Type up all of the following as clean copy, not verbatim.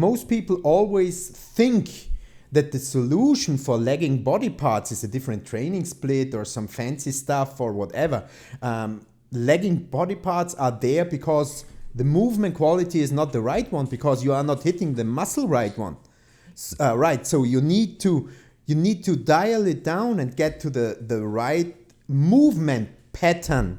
Most people always think that the solution for lagging body parts is a different training split or some fancy stuff or whatever. Lagging body parts are there because the movement quality is not the right one, because you are not hitting the muscle right one. Right, so you need to dial it down and get to the right movement pattern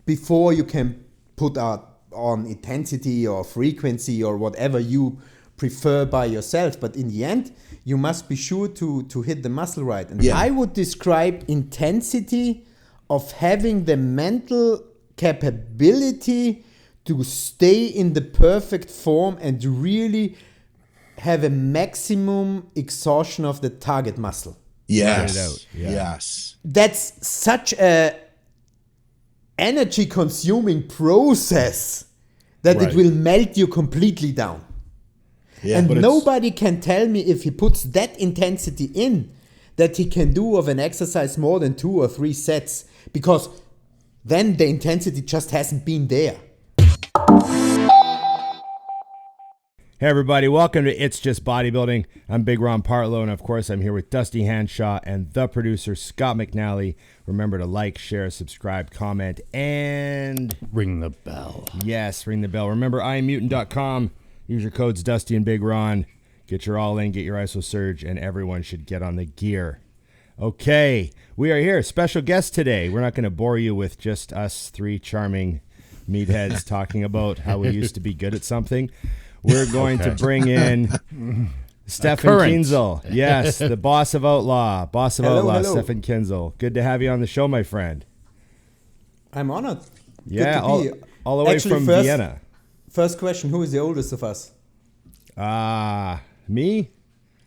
before you can put out on intensity or frequency or whatever you prefer by yourself. But in the end, you must be sure to hit the muscle right. And I would describe intensity of having the mental capability to stay in the perfect form and really have a maximum exhaustion of the target muscle. Yes. Yes. That's such a energy consuming process that it will melt you completely down. Yeah, and nobody can tell me if he puts that intensity in that he can do of an exercise more than 2 or 3 sets, because then the intensity just hasn't been there. Hey everybody, welcome to It's Just Bodybuilding. I'm Big Ron Partlow, and of course I'm here with Dusty Hanshaw and the producer Scott McNally. Remember to like, share, subscribe, comment, and ring the bell. Yes, ring the bell. Remember, IamMutant.com. Use your codes Dusty and Big Ron. Get your all in, get your ISO surge, and everyone should get on the gear. Okay, we are here. Special guest today. We're not going to bore you with just us 3 charming meatheads talking about how we used to be good at something. We're going to bring in Stefan Kienzl. Yes, the boss of Outlaw. Hello. Stefan Kienzl. Good to have you on the show, my friend. I'm honored. Yeah, all the way from Vienna. First question, who is the oldest of us? Me?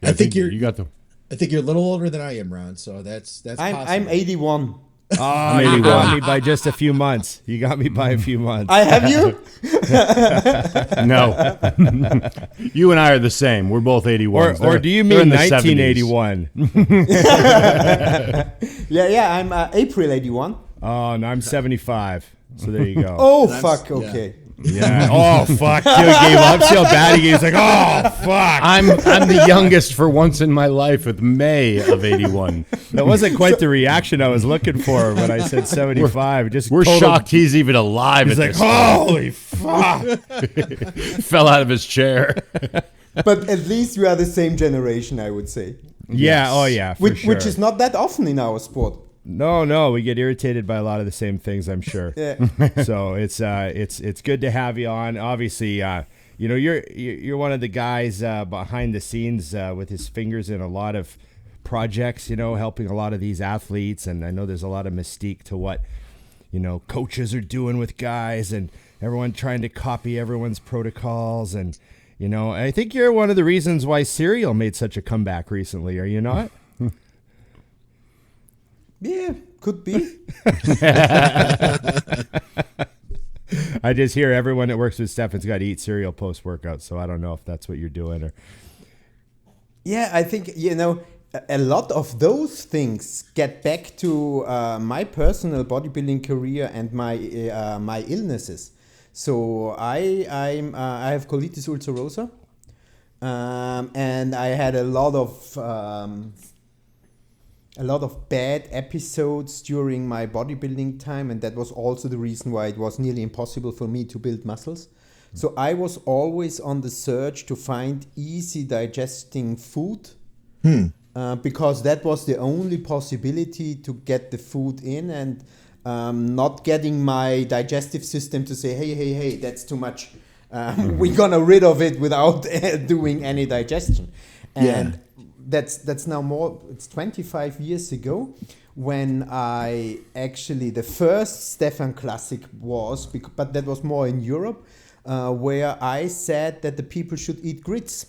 I think you're a little older than I am, Ron, so that's possible. I'm 81. Oh, you got me by just a few months. You got me by a few months. I have you? No. You and I are the same. We're both 81. Or do you mean 1981? Yeah, I'm April 81. Oh, no, I'm 75. So there you go. Oh, fuck, okay. Yeah. Oh, fuck. He gave up. See how bad he gave. He's like, oh, fuck. I'm the youngest for once in my life with May of 81. That wasn't quite the reaction I was looking for when I said 75. We're shocked he's even alive. He's at like, this holy fuck. Fell out of his chair. But at least we are the same generation, I would say. Yeah. Yes. Oh, yeah. Which is not that often in our sport. No, we get irritated by a lot of the same things, I'm sure. Yeah. So it's good to have you on. Obviously, you're one of the guys behind the scenes with his fingers in a lot of projects, helping a lot of these athletes, and I know there's a lot of mystique to what coaches are doing with guys, and everyone trying to copy everyone's protocols, and I think you're one of the reasons why cereal made such a comeback recently. Are you not? Yeah, could be. I just hear everyone that works with Stefan's got to eat cereal post-workout, so I don't know if that's what you're doing. Or yeah, I think, a lot of those things get back to my personal bodybuilding career and my my illnesses. So I have colitis ulcerosa, and I had a lot of bad episodes during my bodybuilding time, and that was also the reason why it was nearly impossible for me to build muscles. So I was always on the search to find easy digesting food, because that was the only possibility to get the food in, and not getting my digestive system to say, hey, that's too much. We're gonna rid of it without doing any digestion. And that's now it's 25 years ago when I actually, the first Stefan Classic was, but that was more in Europe, where I said that the people should eat grits.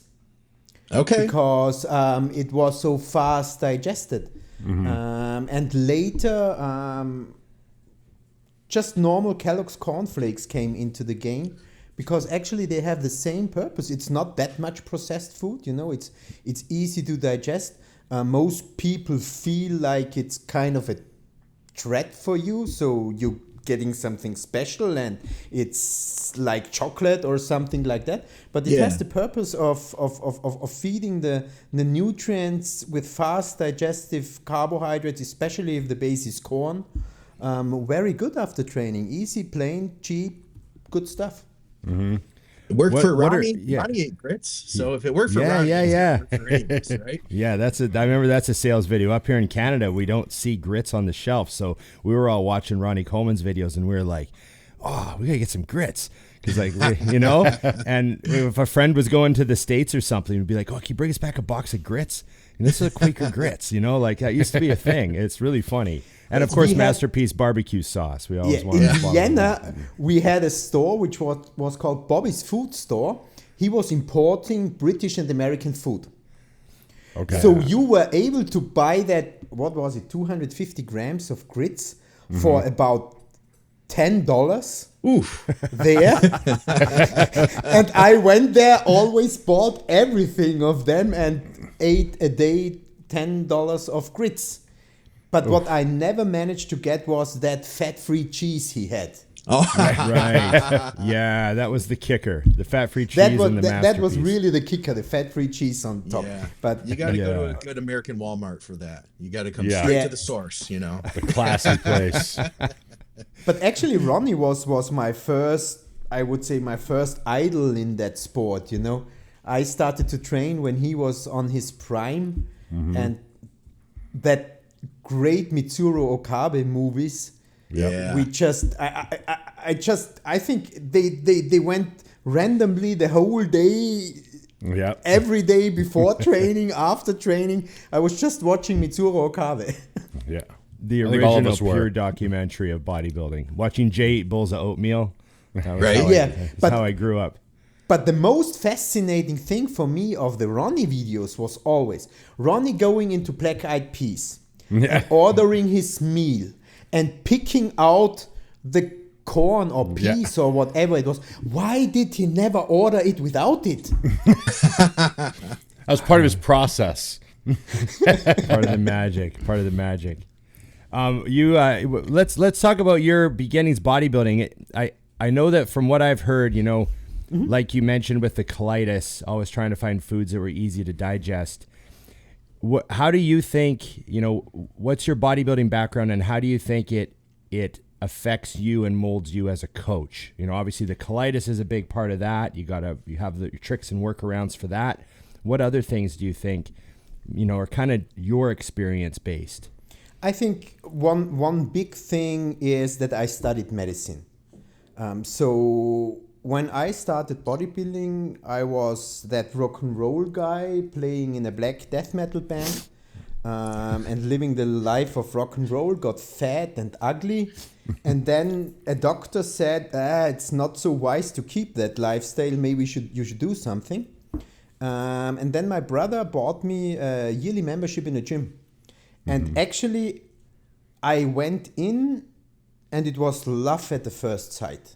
Okay. Because it was so fast digested. Mm-hmm. And later, just normal Kellogg's cornflakes came into the game. Because actually they have the same purpose. It's not that much processed food, it's easy to digest. Most people feel like it's kind of a threat for you, so you getting something special and it's like chocolate or something like that. But it has the purpose of feeding the nutrients with fast digestive carbohydrates, especially if the base is corn. Very good after training. Easy, plain, cheap, good stuff. Mm-hmm. It worked for Ronnie. Ronnie ate grits. So if it worked for Ronnie, it worked for Amos, right? Yeah, I remember that's a sales video. Up here in Canada, we don't see grits on the shelf. So we were all watching Ronnie Coleman's videos and we were like, oh, we got to get some grits. Because, and if a friend was going to the States or something, we'd be like, oh, can you bring us back a box of grits? And this is a Quaker grits, that used to be a thing. It's really funny. And of course, Masterpiece barbecue sauce. We always wanted in Vienna, we had a store which was called Bobby's Food Store. He was importing British and American food. Okay. So you were able to buy that, 250 grams of grits for about $10. Oof. There. And I went there, always bought everything of them and ate a day $10 of grits. But what I never managed to get was that fat-free cheese he had. Oh, right. Yeah, that was the kicker. The fat-free cheese and the Masterpiece. That was really the kicker, the fat-free cheese on top. Yeah. But you got to go to a good American Walmart for that. You got to come straight to the source, The classy place. But actually, Ronnie was my first, I would say, my first idol in that sport, I started to train when he was on his prime. Mm-hmm. And that great Mitsuru Okabe movies. Yeah. We I think they went randomly the whole day. Yeah. Every day before training, after training, I was just watching Mitsuru Okabe. Yeah. The original pure documentary of bodybuilding. Watching Jay eat bowls of oatmeal. That's how I grew up. But the most fascinating thing for me of the Ronnie videos was always Ronnie going into Black Eyed Peas. And ordering his meal and picking out the corn or peas or whatever it was. Why did he never order it without it? That was part of his process. Part of the magic. Let's talk about your beginnings bodybuilding. I know that from what I've heard, like you mentioned with the colitis, always trying to find foods that were easy to digest. How do you think, what's your bodybuilding background and how do you think it affects you and molds you as a coach? Obviously the colitis is a big part of that. You have the tricks and workarounds for that. What other things do you think, are kind of your experience based? I think one big thing is that I studied medicine. So when I started bodybuilding, I was that rock and roll guy playing in a black death metal band and living the life of rock and roll, got fat and ugly. And then a doctor said, it's not so wise to keep that lifestyle. Maybe you should do something. And then my brother bought me a yearly membership in a gym. And actually, I went in and it was love at the first sight.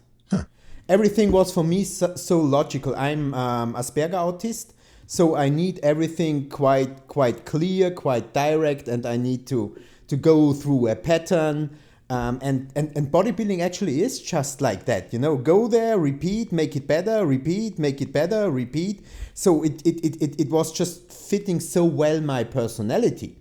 Everything was for me so logical. I'm Asperger autist, so I need everything quite clear, quite direct, and I need to go through a pattern. And bodybuilding actually is just like that, Go there, repeat, make it better, repeat, make it better, repeat. So it was just fitting so well my personality.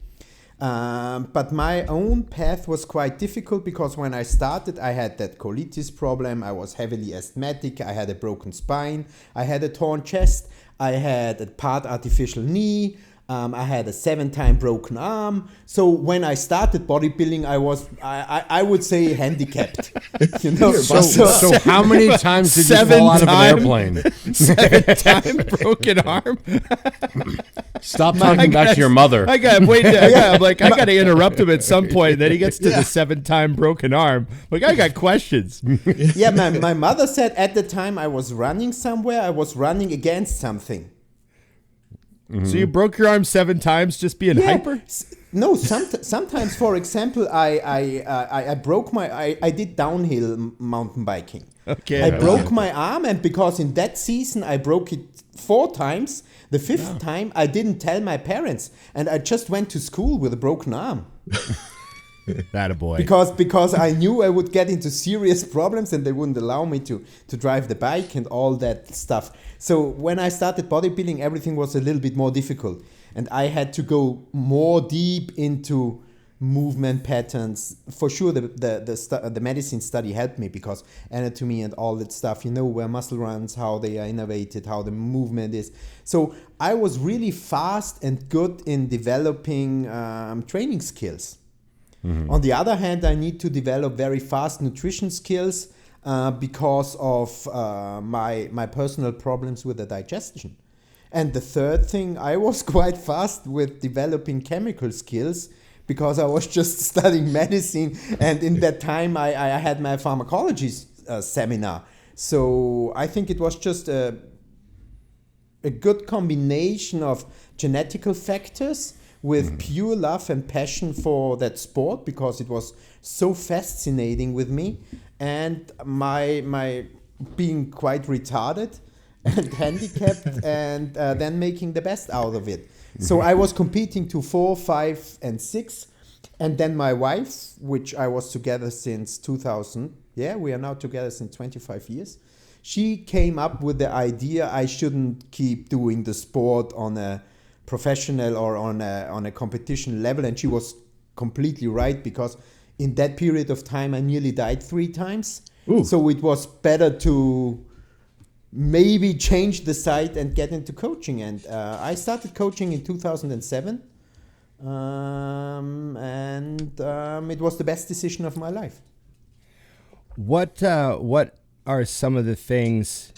But my own path was quite difficult because when I started, I had that colitis problem. I was heavily asthmatic. I had a broken spine. I had a torn chest. I had a part artificial knee. I had a 7-time broken arm. So when I started bodybuilding, I would say handicapped. So how many times did you fall out of an airplane? 7-time broken arm. Stop talking back to your mother. I got to interrupt him at some point. Then he gets to the 7-time broken arm. I got questions. Yeah, my mother said at the time I was running somewhere, I was running against something. Mm-hmm. So you broke your arm 7 times just being hyper? No, sometimes, for example, I broke I did downhill mountain biking. Okay. I broke my arm, and because in that season I broke it 4 times, the 5th time I didn't tell my parents, and I just went to school with a broken arm. That a boy. Because I knew I would get into serious problems and they wouldn't allow me to drive the bike and all that stuff. So when I started bodybuilding, everything was a little bit more difficult. And I had to go more deep into movement patterns. For sure, the medicine study helped me because anatomy and all that stuff, where muscle runs, how they are innervated, how the movement is. So I was really fast and good in developing training skills. Mm-hmm. On the other hand, I need to develop very fast nutrition skills because of my personal problems with the digestion. And the third thing, I was quite fast with developing chemical skills because I was just studying medicine. And in that time, I had my pharmacology seminar. So I think it was just a good combination of genetical factors with pure love and passion for that sport because it was so fascinating with me. And my being quite retarded and handicapped and then making the best out of it. So I was competing to 4, 5, and 6. And then my wife, which I was together since 2000. Yeah, we are now together since 25 years. She came up with the idea I shouldn't keep doing the sport on a professional or on a competition level. And she was completely right because in that period of time, I nearly died 3 times. Ooh. So it was better to maybe change the side and get into coaching. And I started coaching in 2007. It was the best decision of my life. What are some of the things,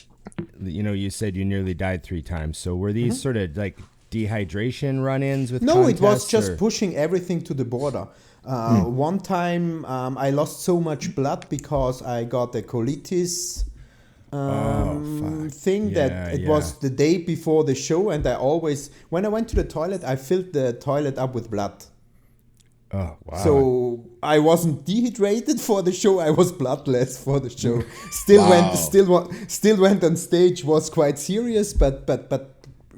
you said you nearly died 3 times. So were these sort of like dehydration run-ins with No, it was just pushing everything to the border. One time I lost so much blood because I got a colitis thing that it was the day before the show, and I always, when I went to the toilet, I filled the toilet up with blood. Oh, wow. So I wasn't dehydrated for the show, I was bloodless for the show. Still went on stage, was quite serious, but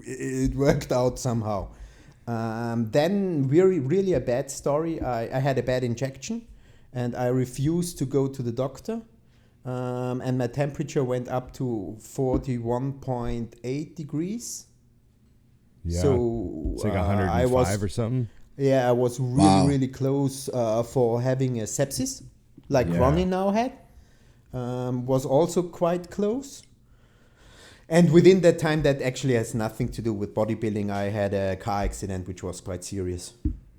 it worked out somehow. Then really a bad story. I had a bad injection and I refused to go to the doctor. And my temperature went up to 41.8 degrees. Yeah. So it's like 105 or something. Yeah, I was really close for having a sepsis, like Ronnie now had. Was also quite close. And within that time, that actually has nothing to do with bodybuilding. I had a car accident, which was quite serious.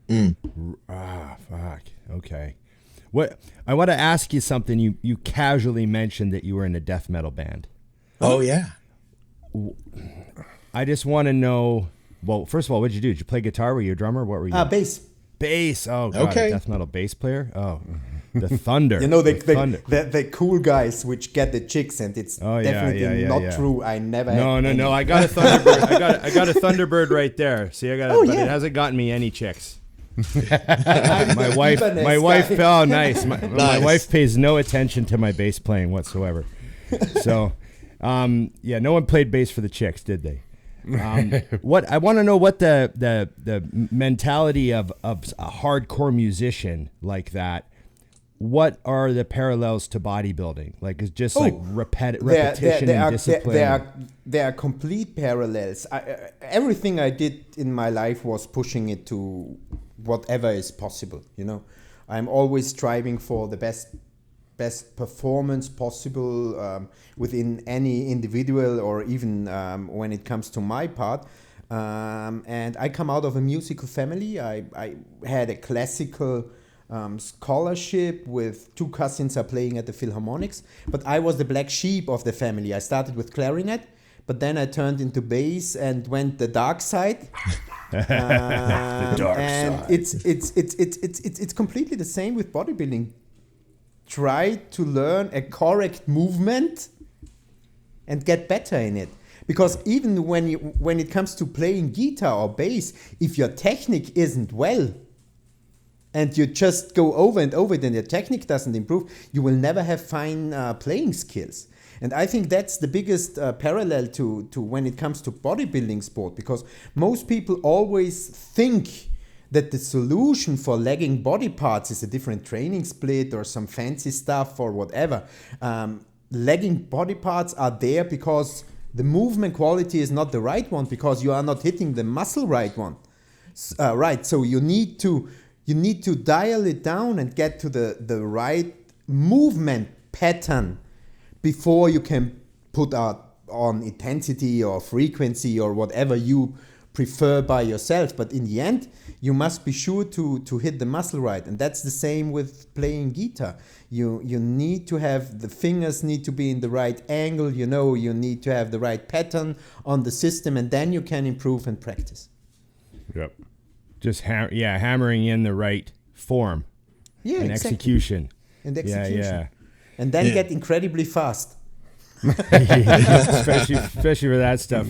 Fuck. Okay. What I want to ask you something. You casually mentioned that you were in a death metal band. Oh yeah. I just want to know. Well, first of all, what did you do? Did you play guitar? Were you a drummer? What were you? Bass. Bass. Oh, God, okay. A death metal bass player. Oh, the Thunder. The cool guys which get the chicks, and it's definitely not true. I never. No. I got a Thunderbird. I got a Thunderbird right there. See, I got it, but it hasn't gotten me any chicks. My wife. Oh, nice. My wife pays no attention to my bass playing whatsoever. So, no one played bass for the chicks, did they? What I want to know what the mentality of a hardcore musician like that. What are the parallels to bodybuilding? Like it's just like repetition and discipline. There are complete parallels. Everything I did in my life was pushing it to whatever is possible. I'm always striving for the best performance possible within any individual or even when it comes to my part. And I come out of a musical family. I had a classical scholarship with 2 cousins are playing at the Philharmonics, but I was the black sheep of the family. I started with clarinet, but then I turned into bass and went the dark side. The dark side. It's completely the same with bodybuilding. Try to learn a correct movement and get better in it. Because even when it comes to playing guitar or bass, if your technique isn't well, and you just go over and over it and your technique doesn't improve, you will never have fine playing skills. And I think that's the biggest parallel to when it comes to bodybuilding sport, because most people always think that the solution for lagging body parts is a different training split or some fancy stuff or whatever. Lagging body parts are there because the movement quality is not the right one, because you are not hitting the muscle right one. Right, so you need to dial it down and get to the right movement pattern before you can put out on intensity or frequency or whatever you prefer by yourself. But in the end, you must be sure to hit the muscle right. And that's the same with playing guitar. You need to have, the fingers need to be in the right angle, you need to have the right pattern on the system, and then you can improve and practice. Yep. Just hammering in the right form. Yeah, and exactly. execution. And execution. Yeah. And then get incredibly fast. especially for that stuff.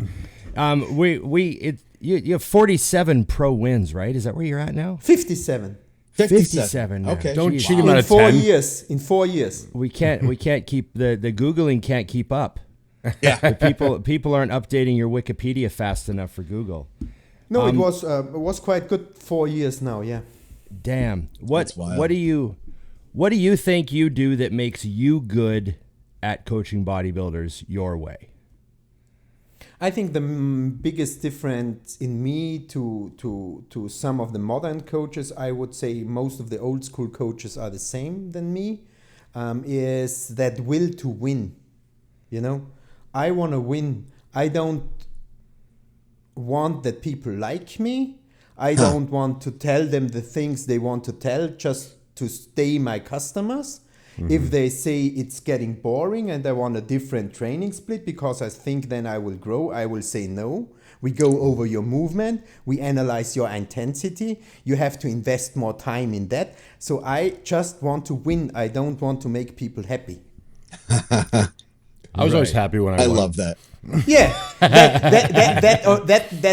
You have 47 pro wins, right? Is that where you're at now? 57. 57 now. Okay. Don't cheat him In out of 4 10. years. In 4 years. We can't keep the Googling can't keep up. Yeah. People aren't updating your Wikipedia fast enough for Google. No, it was quite good 4 years now. Yeah. Damn. That's wild. What do you think you do that makes you good at coaching bodybuilders your way? I think the biggest difference in me to some of the modern coaches, I would say most of the old school coaches are the same than me, is that will to win. I want to win. I don't want that people like me. I don't want to tell them the things they want to tell just to stay my customers. Mm-hmm. If they say it's getting boring and I want a different training split because I think then I will grow, I will say no. We go over your movement. We analyze your intensity. You have to invest more time in that. So I just want to win. I don't want to make people happy. I was always happy when I won. love that. Yeah,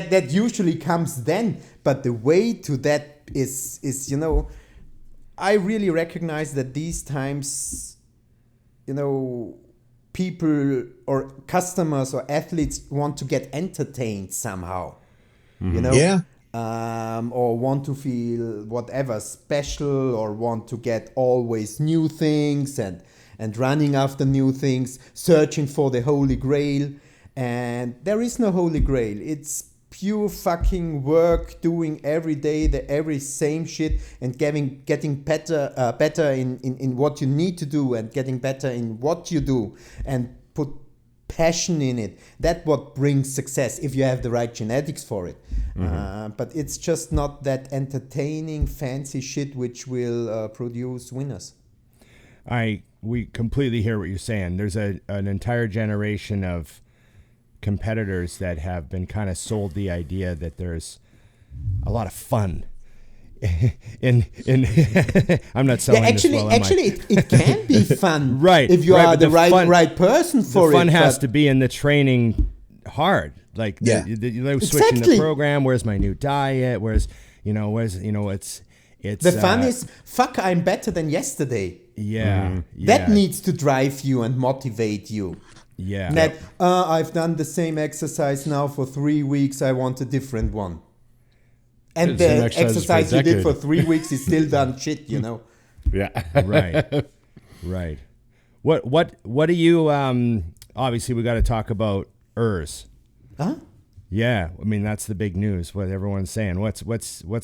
that usually comes then. But the way to that is I really recognize that these times, people or customers or athletes want to get entertained somehow, Yeah. or want to feel whatever special, or want to get always new things and running after new things, searching for the Holy Grail. And there is no Holy Grail. It's pure fucking work, doing every day the every same shit, and getting better in what you need to do, and getting better in what you do, and put passion in it. That's what brings success if you have the right genetics for it. Mm-hmm. But it's just not that entertaining fancy shit which will produce winners. We completely hear what you're saying. There's an entire generation of competitors that have been kind of sold the idea that there's a lot of fun in I'm not selling this well, it can be fun, right? If you are the right person for it. The fun has to be in the training hard, like switching the program. Where's my new diet? Where's it's the fun is fuck. I'm better than yesterday. Yeah, that needs to drive you and motivate you. Yeah. That I've done the same exercise now for 3 weeks. I want a different one. And the exercise you did for 3 weeks is still done shit, Yeah. Right. What do you obviously we got to talk about Urs. Huh? Yeah, I mean that's the big news. What everyone's saying. What's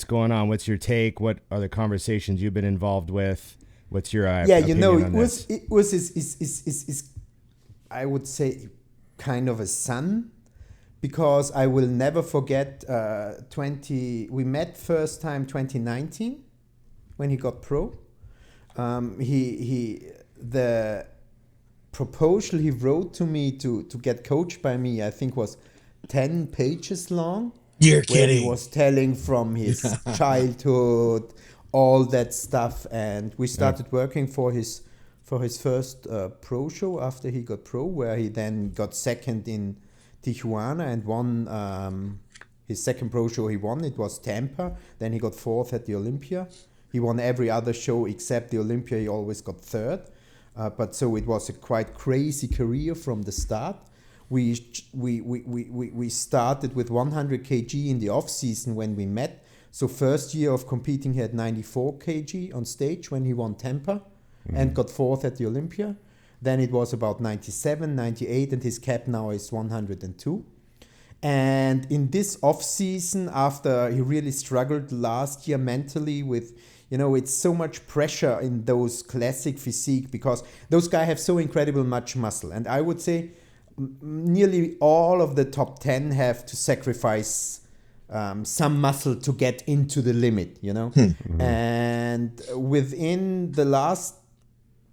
going on? What's your take? What are the conversations you've been involved with? What's your opinion on this? It was is I would say kind of a son, because I will never forget we met first time 2019 when he got pro. The proposal he wrote to me to get coached by me, I think was 10 pages long. You're kidding. He was telling from his childhood, all that stuff, and we started working for his first pro show after he got pro, where he then got second in Tijuana and won his second pro show. He won. It was Tampa. Then he got fourth at the Olympia. He won every other show except the Olympia. He always got third. But so it was a quite crazy career from the start. We started with 100 kg in the off season when we met. So first year of competing, he had 94 kg on stage when he won Tampa and got fourth at the Olympia. Then it was about 97, 98, and his cap now is 102. And in this off-season, after he really struggled last year mentally with, it's so much pressure in those classic physique because those guys have so incredible much muscle. And I would say nearly all of the top 10 have to sacrifice some muscle to get into the limit, And within the last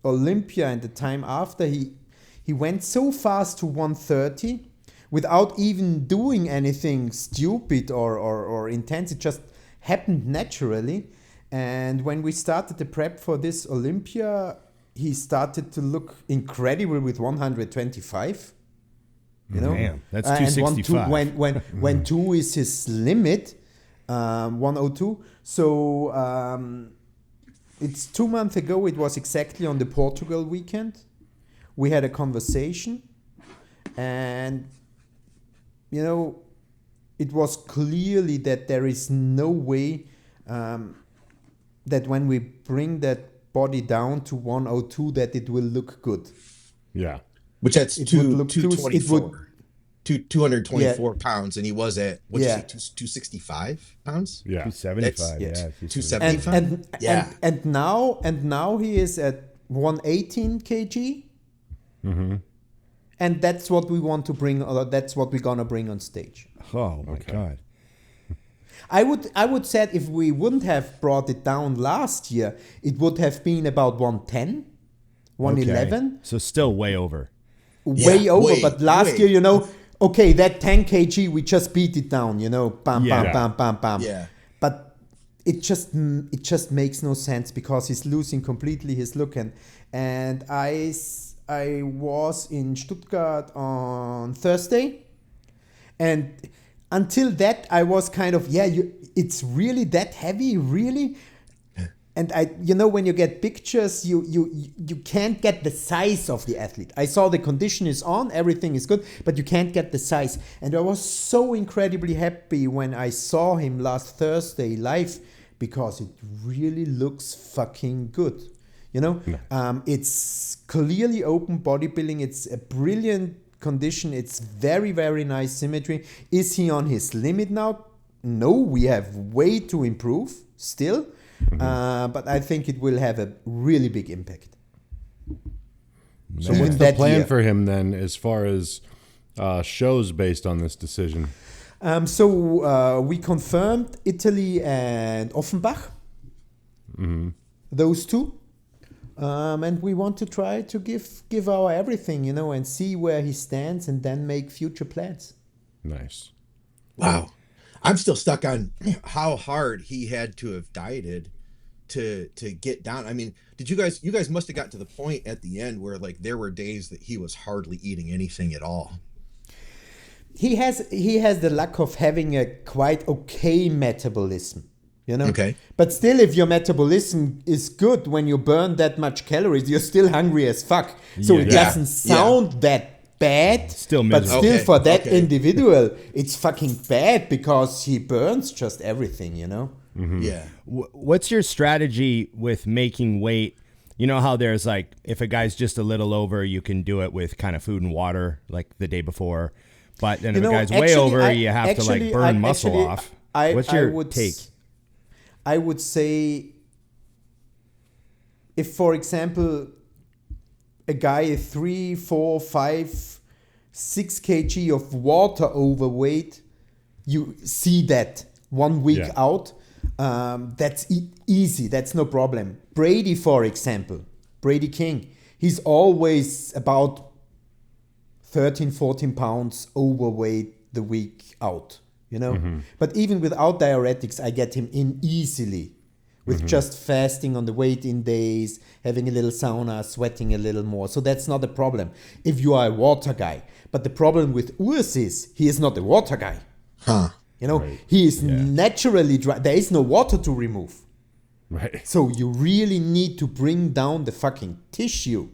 Olympia and the time after, he went so fast to 130 without even doing anything stupid or intense. It just happened naturally. And when we started the prep for this Olympia, he started to look incredible with 125. Damn, that's 265. When 2 is his limit, 102. So it's 2 months ago. It was exactly on the Portugal weekend. We had a conversation, and it was clearly that there is no way that when we bring that body down to 102, that it will look good. Yeah. Which that's 224 pounds, and he was at 265 pounds. Yeah, 275. 275. And now he is at 118 kg, and that's what we want to bring. That's what we're gonna bring on stage. Oh my God! I would say if we wouldn't have brought it down last year, it would have been about 110, 111. Okay. So still way over. Way over, but last year, okay, that 10 kg, we just beat it down, bam. Yeah. But it just makes no sense because he's losing completely his look. And I was in Stuttgart on Thursday, and until that, I was kind of, it's really that heavy, really? And when you get pictures, you can't get the size of the athlete. I saw the condition is on, everything is good, but you can't get the size. And I was so incredibly happy when I saw him last Thursday live because it really looks fucking good. It's clearly open bodybuilding. It's a brilliant condition. It's very, very nice symmetry. Is he on his limit now? No, we have way to improve still. But I think it will have a really big impact. So what's the plan for him then as far as shows based on this decision? So we confirmed Italy and Offenbach, those two. And we want to try to give our everything, and see where he stands and then make future plans. Nice. Wow. I'm still stuck on how hard he had to have dieted to get down. I mean, you guys must have got to the point at the end where there were days that he was hardly eating anything at all. He has the luck of having a quite okay metabolism, Okay. But still, if your metabolism is good, when you burn that much calories, you're still hungry as fuck. So it doesn't sound that bad, but still for that individual, it's fucking bad because he burns just everything, Yeah. What's your strategy with making weight? You know how there's if a guy's just a little over, you can do it with kind of food and water like the day before, but then if a guy's way over, you have to burn muscle off. What's your take? I would say if, for example, a guy is 3, 4, 5, 6 kg of water overweight, you see that 1 week out. That's easy. That's no problem. Brady, for example, Brady King, he's always about 13, 14 pounds overweight the week out, But even without diuretics, I get him in easily. With just fasting on the weight-in days, having a little sauna, sweating a little more. So that's not a problem if you are a water guy. But the problem with Urs is he is not a water guy. He is naturally dry. There is no water to remove. Right. So you really need to bring down the fucking tissue.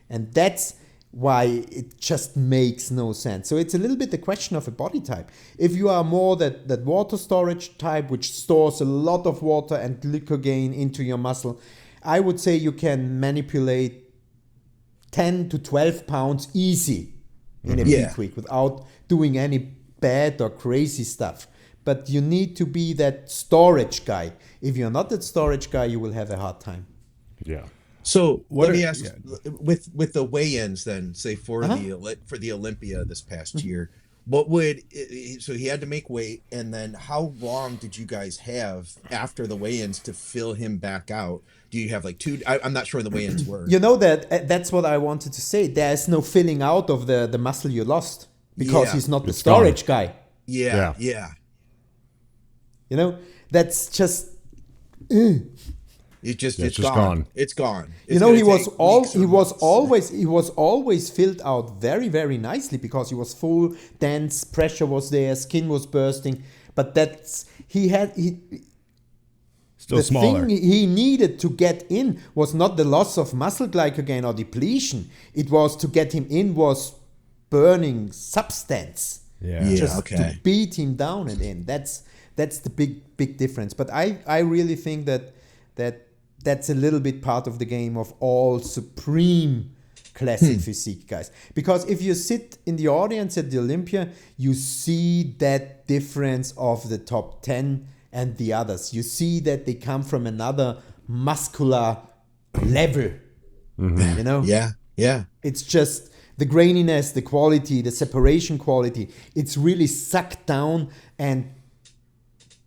And that's why it just makes no sense. So it's a little bit a question of a body type. If you are more that water storage type, which stores a lot of water and glycogen into your muscle, I would say you can manipulate 10 to 12 pounds easy in a peak week without doing any bad or crazy stuff. But you need to be that storage guy. If you're not that storage guy, you will have a hard time. Yeah. So let me ask, with the weigh-ins then, say for the Olympia this past year, what would so he had to make weight, and then how long did you guys have after the weigh-ins to fill him back out? Do you have like two? I'm not sure the weigh-ins were. You know that's what I wanted to say. There is no filling out of the muscle you lost because he's not the storage guy. Yeah. You know, that's just. It's gone. It's gone. You know, he was always filled out very, very nicely because he was full, dense, pressure was there, skin was bursting. But still smaller. Thing he needed to get in was not the loss of muscle glycogen or depletion. It was to get him in was burning substance. To beat him down and in. That's the big difference. But I really think that's a little bit part of the game of all supreme classic physique guys. Because if you sit in the audience at the Olympia, you see that difference of the top 10 and the others. You see that they come from another muscular level. You know? Yeah. It's just the graininess, the quality, the separation quality. It's really sucked down and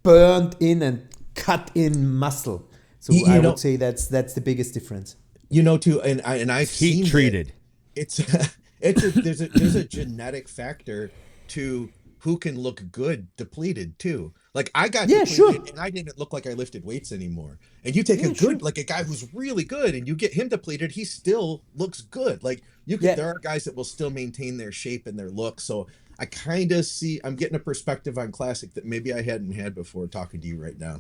burned in and cut in muscle. So I would say that's the biggest difference. You know, too, and I've seen heat treated. There's a genetic factor to who can look good depleted too. Like I got depleted and I didn't look like I lifted weights anymore. And you take like a guy who's really good and you get him depleted, he still looks good. Like there are guys that will still maintain their shape and their look. So I kind of I'm getting a perspective on classic that maybe I hadn't had before talking to you right now.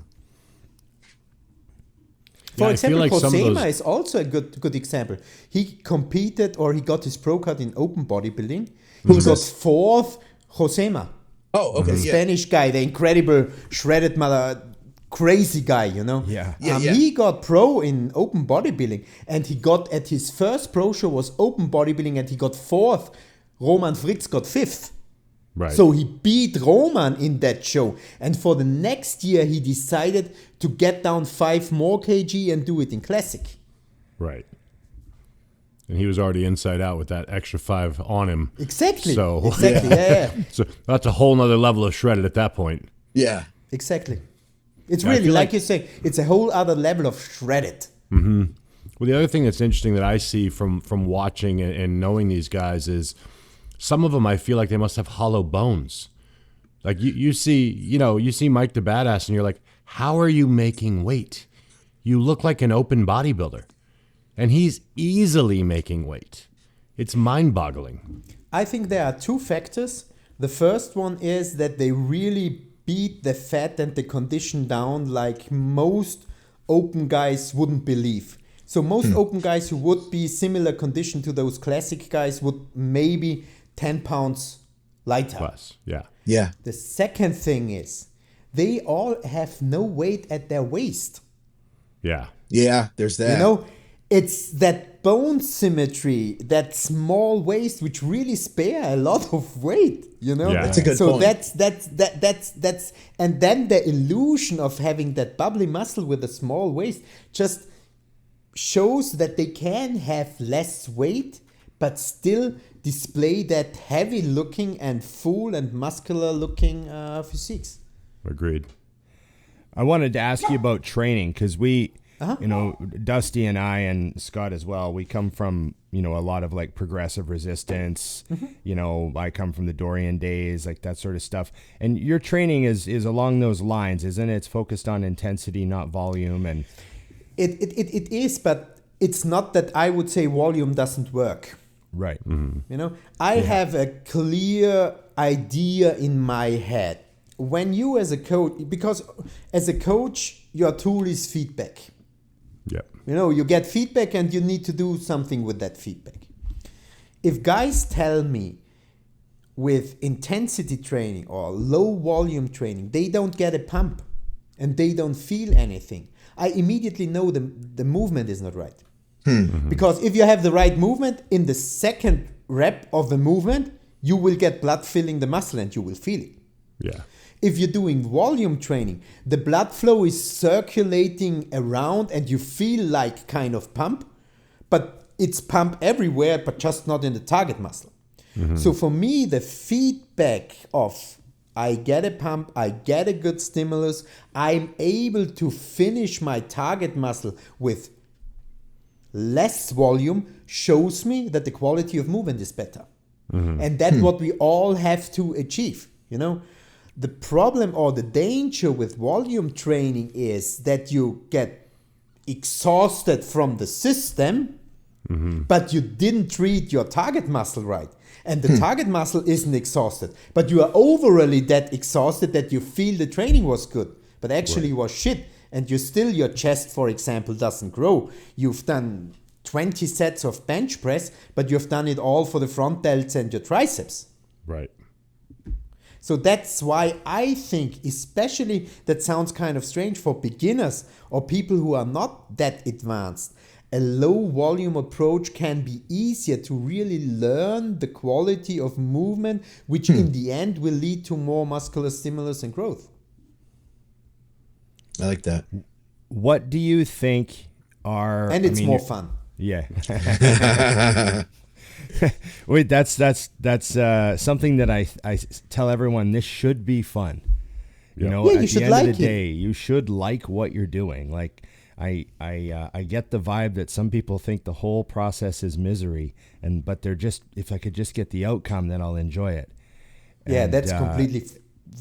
For example, Cosema is also a good example. He competed or he got his pro card in Open Bodybuilding. He got fourth, Cosema. Oh, okay. The Spanish guy, the incredible shredded mother, crazy guy, you know? Yeah. He got pro in Open Bodybuilding and he got at his first pro show was Open Bodybuilding and he got fourth. Roman Fritz got fifth. Right. So he beat Roman in that show. And for the next year, he decided to get down 5 more kg and do it in classic. Right. And he was already inside out with that extra 5 on him. Exactly. So, yeah. So that's a whole nother level of shredded at that point. Yeah. Exactly. It's really, like you say, it's a whole other level of shredded. Mm-hmm. Well, the other thing that's interesting that I see from watching and knowing these guys is some of them I feel like they must have hollow bones. Like you see Mike the Badass and you're like, how are you making weight? You look like an open bodybuilder. And he's easily making weight. It's mind-boggling. I think there are 2 factors. The first one is that they really beat the fat and the condition down like most open guys wouldn't believe. So most open guys who would be similar condition to those classic guys would maybe 10 pounds lighter. Plus, yeah. Yeah. The second thing is they all have no weight at their waist. Yeah. Yeah, there's that. You know, it's that bone symmetry, that small waist, which really spare a lot of weight, you know? Yeah. That's a good point. So that's, and then the illusion of having that bubbly muscle with a small waist just shows that they can have less weight, but still display that heavy looking and full and muscular looking physiques. Agreed. I wanted to ask you about training because we, Dusty and I and Scott as well, we come from, a lot of like progressive resistance. I come from the Dorian days, like that sort of stuff. And your training is along those lines, isn't it? It's focused on intensity, not volume. And it is, but it's not that I would say volume doesn't work. Right. Mm-hmm. I have a clear idea in my head. When you as a coach, because as a coach, your tool is feedback. Yep. You get feedback and you need to do something with that feedback. if guys tell me with intensity training or low volume training, they don't get a pump and they don't feel anything, I immediately know the movement is not right. Because if you have the right movement, in the second rep of the movement, you will get blood filling the muscle and you will feel it. Yeah. If you're doing volume training, the blood flow is circulating around and you feel like kind of pump, but it's pump everywhere, but just not in the target muscle. So for me, the feedback of I get a pump, I get a good stimulus, I'm able to finish my target muscle with less volume shows me that the quality of movement is better. And that's what we all have to achieve, you know. The problem or the danger with volume training is that you get exhausted from the system, but you didn't treat your target muscle right. And the target muscle isn't exhausted, but you are overly that exhausted that you feel the training was good, but actually was shit. And your chest, for example, doesn't grow. You've done 20 sets of bench press, but you've done it all for the front delts and your triceps. Right. So that's why I think, especially, that sounds kind of strange for beginners or people who are not that advanced, a low volume approach can be easier to really learn the quality of movement, which in the end will lead to more muscular stimulus and growth. I like that. What do you think are... And it's more fun. Yeah. Wait, that's something that I tell everyone. This should be fun. You know, you at should the end like of the it. day, you should like what you're doing. Like I get the vibe that some people think the whole process is misery, but they're just, if I could just get the outcome, then I'll enjoy it. Yeah, And, that's completely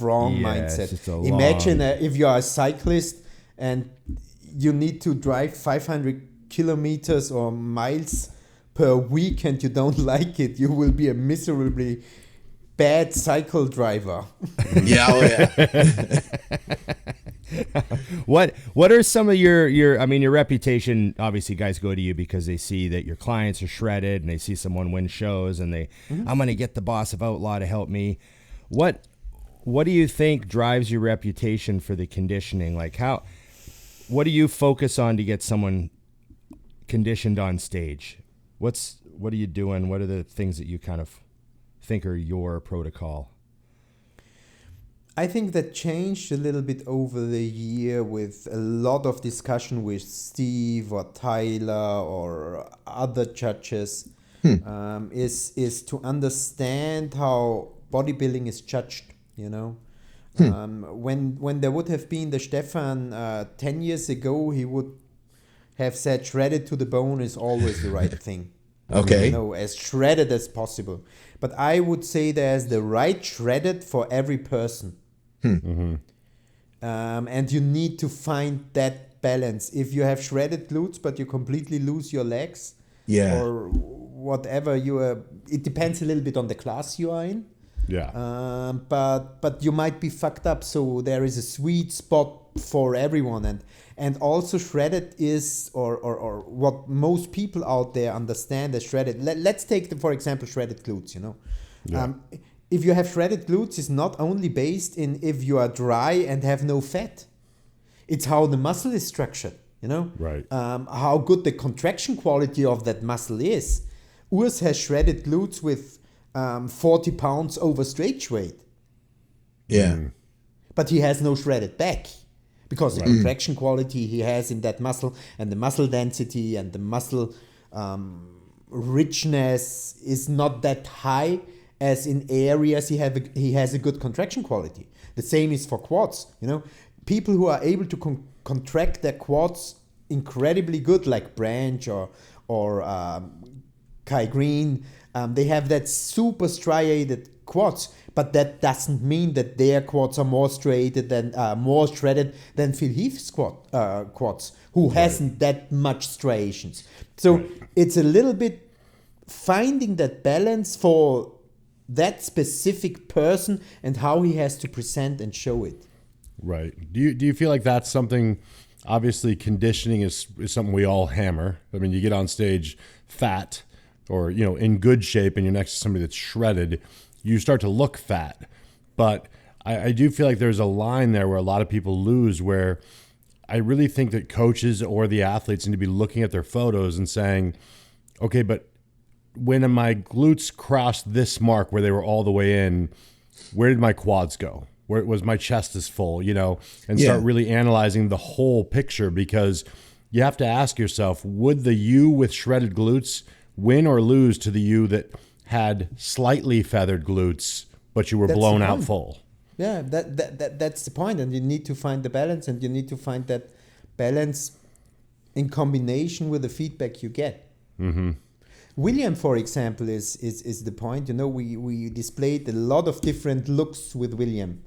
wrong it's mindset. just a Imagine if you are a cyclist and you need to drive 500 kilometers or miles per week and you don't like it, you will be a miserably bad cycle driver. What are some of your I mean, your reputation, obviously guys go to you because they see that your clients are shredded and they see someone win shows and I'm going to get the boss of Outlaw to help me. What do you think drives your reputation for the conditioning? Like what do you focus on to get someone conditioned on stage? What are you doing? What are the things that you kind of think are your protocol? I think that changed a little bit over the year with a lot of discussion with Steve or Tyler or other judges, is to understand how bodybuilding is judged, you know. When there would have been the Stefan 10 years ago, he would have said shredded to the bone is always the right thing. Okay. You know, as shredded as possible. But I would say there's the right shredded for every person. And you need to find that balance. If you have shredded glutes, but you completely lose your legs, or whatever it depends a little bit on the class you are in. Yeah. But you might be fucked up. So there is a sweet spot for everyone, and also shredded is or what most people out there understand as shredded. Let's take for example shredded glutes. You know, if you have shredded glutes, it's not only based in if you are dry and have no fat. It's how the muscle is structured. You know, right? How good the contraction quality of that muscle is. Urs has shredded glutes with 40 pounds over straight weight. But he has no shredded back because the contraction quality he has in that muscle and the muscle density and the muscle richness is not that high as in areas he has a good contraction quality. The same is for quads. You know, people who are able to contract their quads incredibly good, like Branch or Kai Green, they have that super striated quads, but that doesn't mean that their quads are more shredded than Phil Heath's quads, who hasn't that much striations. So it's a little bit finding that balance for that specific person and how he has to present and show it. Right. Do you feel like that's something? Obviously, conditioning is something we all hammer. I mean, you get on stage fat, or, you know, in good shape and you're next to somebody that's shredded, you start to look fat. But I do feel like there's a line there where a lot of people lose, where I really think that coaches or the athletes need to be looking at their photos and saying, okay, but when my glutes crossed this mark where they were all the way in, where did my quads go? Where was my chest is full, you know, and start really analyzing the whole picture, because you have to ask yourself, would the you with shredded glutes win or lose to the you that had slightly feathered glutes, but you were blown out full? Yeah, that's the point. And you need to find the balance, and you need to find that balance in combination with the feedback you get. Mm-hmm. William, for example, is the point. You know, we displayed a lot of different looks with William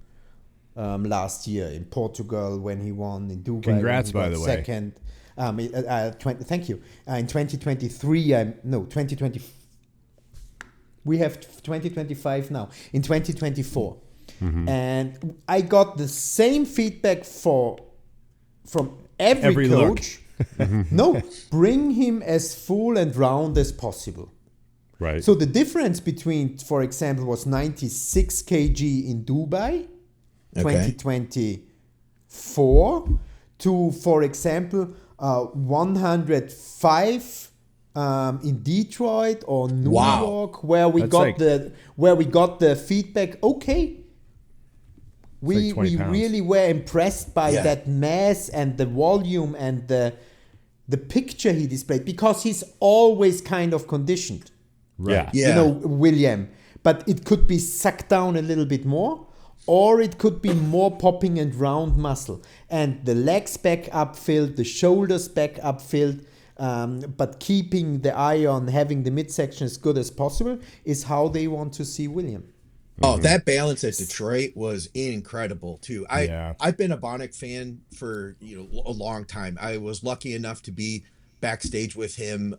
last year in Portugal when he won, in Dubai. Congrats, by the way. Second. Thank you. In 2023, 2020. We have 2025 now. In 2024. Mm-hmm. And I got the same feedback from every coach. No, bring him as full and round as possible. Right. So the difference between, for example, was 96 kg in Dubai, 2024, to, for example, 105 in Detroit or New York, where we got the feedback. Okay. We really were impressed by that mass and the volume and the picture he displayed, because he's always kind of conditioned. Right. Yeah. You know, William. But it could be sucked down a little bit more, or it could be more popping and round muscle. And the legs back up filled, the shoulders back up filled, but keeping the eye on having the midsection as good as possible is how they want to see William. Oh, that balance at Detroit was incredible too. I've been a Bonac fan for a long time. I was lucky enough to be backstage with him.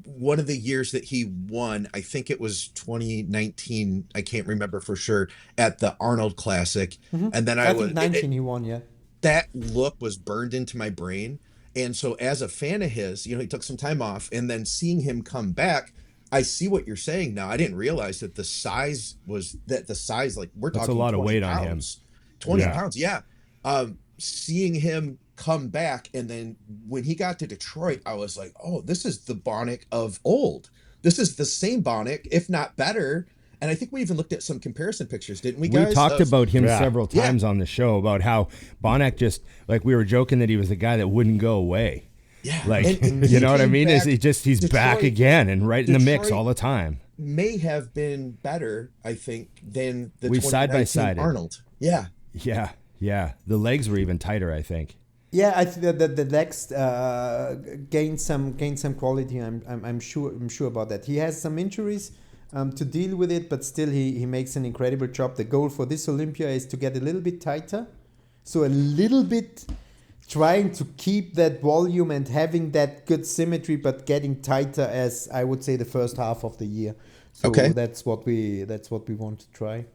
One of the years that he won, I think it was 2019. I can't remember for sure, at the Arnold Classic. Mm-hmm. And then I think 19 he won. Yeah, that look was burned into my brain. And so as a fan of his, he took some time off, and then seeing him come back, I see what you're saying now. I didn't realize that the size, like we're That's talking a lot of weight pounds, on him. 20 pounds. Yeah. Seeing him come back, and then when he got to Detroit, I was like, oh, this is the Bonac of old. This is the same Bonac, if not better. And I think we even looked at some comparison pictures, didn't we, guys? We talked about him several times on the show, about how Bonac just, like, we were joking that he was the guy that wouldn't go away. Yeah. Like, you know what I mean? He's Detroit, back again and right in the mix all the time. May have been better, I think, than the we side by side Arnold. Yeah. Yeah. Yeah. The legs were even tighter, I think. Yeah, I think that the legs gained some quality. I'm sure about that. He has some injuries to deal with it, but still he makes an incredible job. The goal for this Olympia is to get a little bit tighter, so a little bit trying to keep that volume and having that good symmetry, but getting tighter as, I would say, the first half of the year. So that's what we want to try.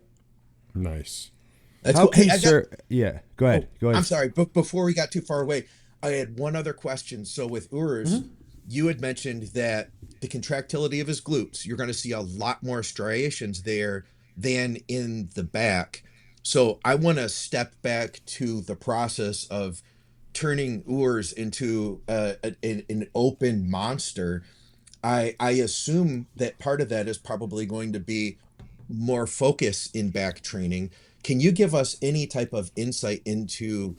Nice. That's How cool. Yeah, go ahead. Go ahead. I'm sorry, but before we got too far away, I had one other question. So with Urs, you had mentioned that the contractility of his glutes, you're going to see a lot more striations there than in the back. So I want to step back to the process of turning Urs into an open monster. I assume that part of that is probably going to be more focus in back training. Can you give us any type of insight into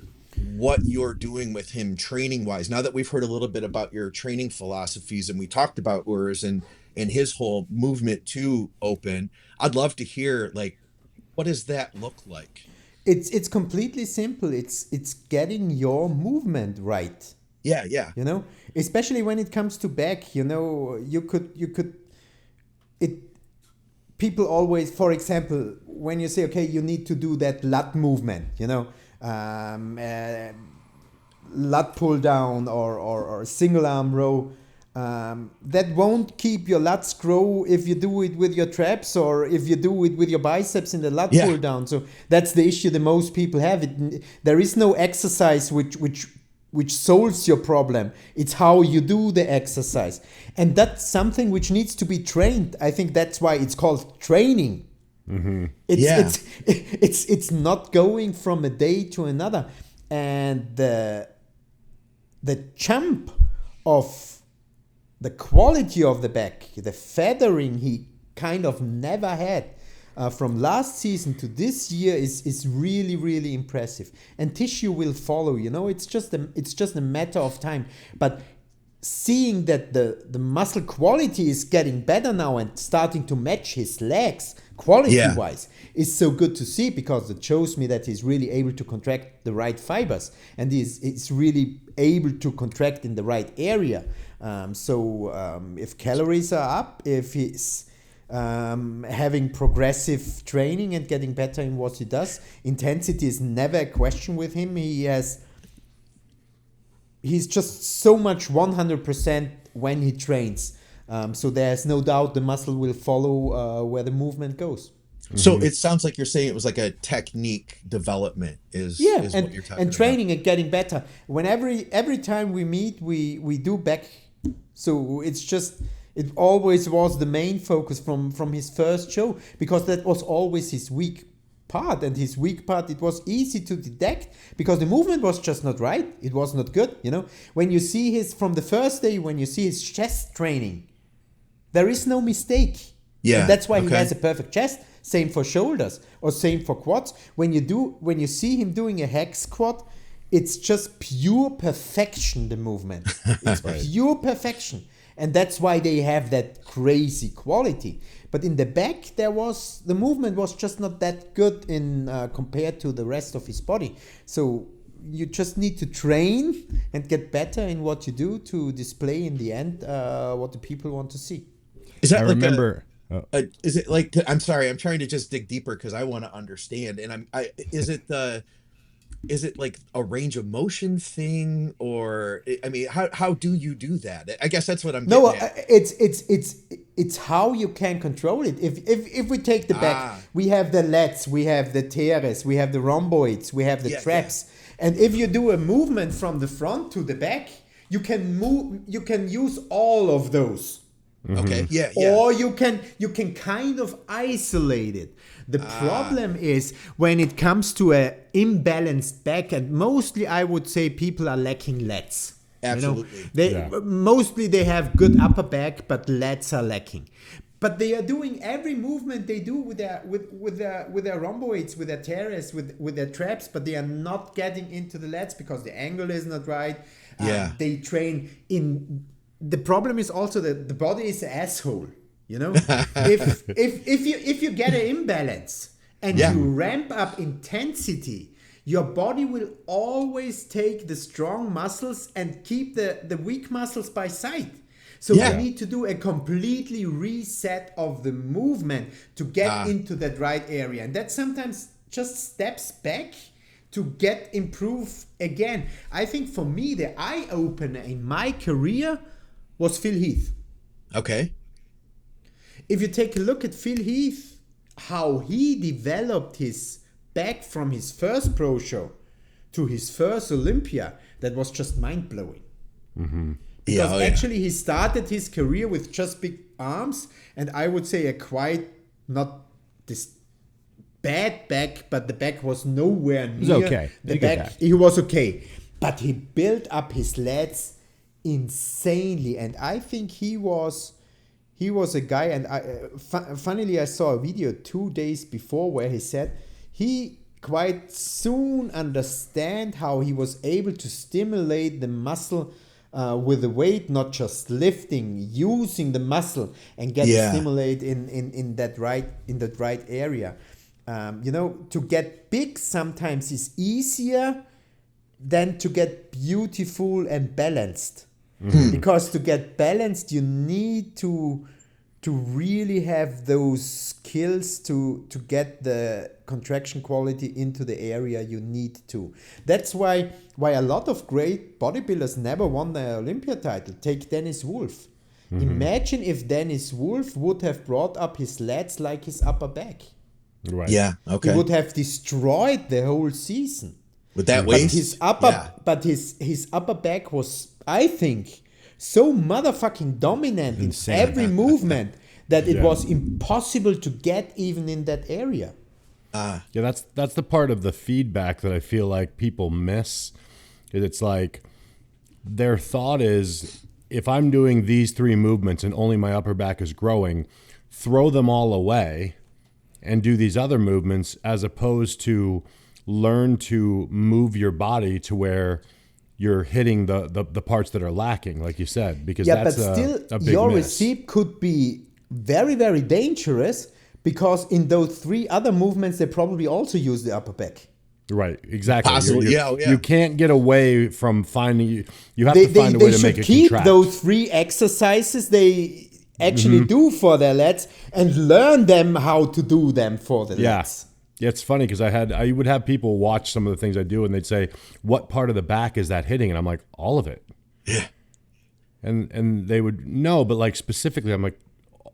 what you're doing with him training wise, now that we've heard a little bit about your training philosophies and we talked about Urs and his whole movement to open? I'd love to hear, like, what does that look like? It's completely simple. It's getting your movement right. Yeah. Especially when it comes to back, you could people always, for example, when you say, okay, you need to do that lat movement, lat pull down or single arm row, that won't keep your lats grow if you do it with your traps or if you do it with your biceps in the lat pull down. So that's the issue that most people have. There is no exercise which which solves your problem. It's how you do the exercise. And that's something which needs to be trained. I think that's why it's called training. Mm-hmm. It's not going from a day to another. And the jump of the quality of the back, the feathering he kind of never had from last season to this year is really, really impressive. And tissue will follow, it's just a matter of time. But seeing that the muscle quality is getting better now and starting to match his legs quality-wise is so good to see, because it shows me that he's really able to contract the right fibers, and he's really able to contract in the right area. If calories are up, if he's having progressive training and getting better in what he does, intensity is never a question with him. He's just so much 100% when he trains. So there's no doubt the muscle will follow where the movement goes. So it sounds like you're saying it was like a technique development is what you're talking about. And training and getting better. When every time we meet, we do back. So it always was the main focus from his first show, because that was always his weak part. And his weak part, it was easy to detect because the movement was just not right. It was not good, When you see from the first day, when you see his chest training, there is no mistake. Yeah. And that's why he has a perfect chest. Same for shoulders, or same for quads. When you see him doing a hack squat, it's just pure perfection, the movement. It's pure perfection. And that's why they have that crazy quality. But in the back, the movement was just not that good in compared to the rest of his body. So you just need to train and get better in what you do to display in the end what the people want to see. Is that I like remember. Is it like, I'm sorry, I'm trying to just dig deeper because I want to understand. And is it like a range of motion thing, or how do you do that? I guess that's what I'm getting at. It's how you can control it. If we take the back, we have the lats, we have the teres, we have the rhomboids, we have the traps. And if you do a movement from the front to the back, you can use all of those. Okay. Yeah. Or you can kind of isolate it. The problem is when it comes to a imbalanced back, and mostly I would say people are lacking lats. Absolutely. Mostly they have good upper back, but lats are lacking. But they are doing every movement they do with their rhomboids, with their teres, with their traps, but they are not getting into the lats because the angle is not right. They train in. The problem is also that the body is an asshole, If you get an imbalance and you ramp up intensity, your body will always take the strong muscles and keep the weak muscles by side. So you need to do a completely reset of the movement to get into that right area. And that sometimes just steps back to improve again. I think for me, the eye-opener in my career was Phil Heath. Okay. If you take a look at Phil Heath, how he developed his back from his first pro show to his first Olympia, that was just mind-blowing. Mm-hmm. Because actually he started his career with just big arms, and I would say a quite, not this bad back, but the back was nowhere near. It was okay. The back, he was okay. But he built up his lats insanely, and I think he was a guy, and funnily I saw a video 2 days before where he said he quite soon understand how he was able to stimulate the muscle with the weight, not just lifting, using the muscle and get stimulate in that right area. To get big sometimes is easier than to get beautiful and balanced. Mm-hmm. Because to get balanced, you need to really have those skills to get the contraction quality into the area you need to. That's why a lot of great bodybuilders never won the Olympia title. Take Dennis Wolf. Mm-hmm. Imagine if Dennis Wolf would have brought up his lats like his upper back. Right. Yeah, okay. He would have destroyed the whole season. With that But waist, his upper back was, I think, so motherfucking dominant Insane. in every movement that it was impossible to get even in that area. Yeah, that's the part of the feedback that I feel like people miss. It's like their thought is, if I'm doing these 3 movements and only my upper back is growing, throw them all away and do these other movements, as opposed to learn to move your body to where you're hitting the parts that are lacking, like you said, because that's but still, a big your miss. receipt could be very, very dangerous, because in those 3 other movements, they probably also use the upper back. Right, exactly. Possibly, You can't get away from finding. You have to find a way to make it keep contract. those 3 exercises they actually do for their lats and learn them how to do them for the lats. Yeah, it's funny because I would have people watch some of the things I do, and they'd say, "What part of the back is that hitting?" And I'm like, "All of it." Yeah. And they would know, but like specifically, I'm like,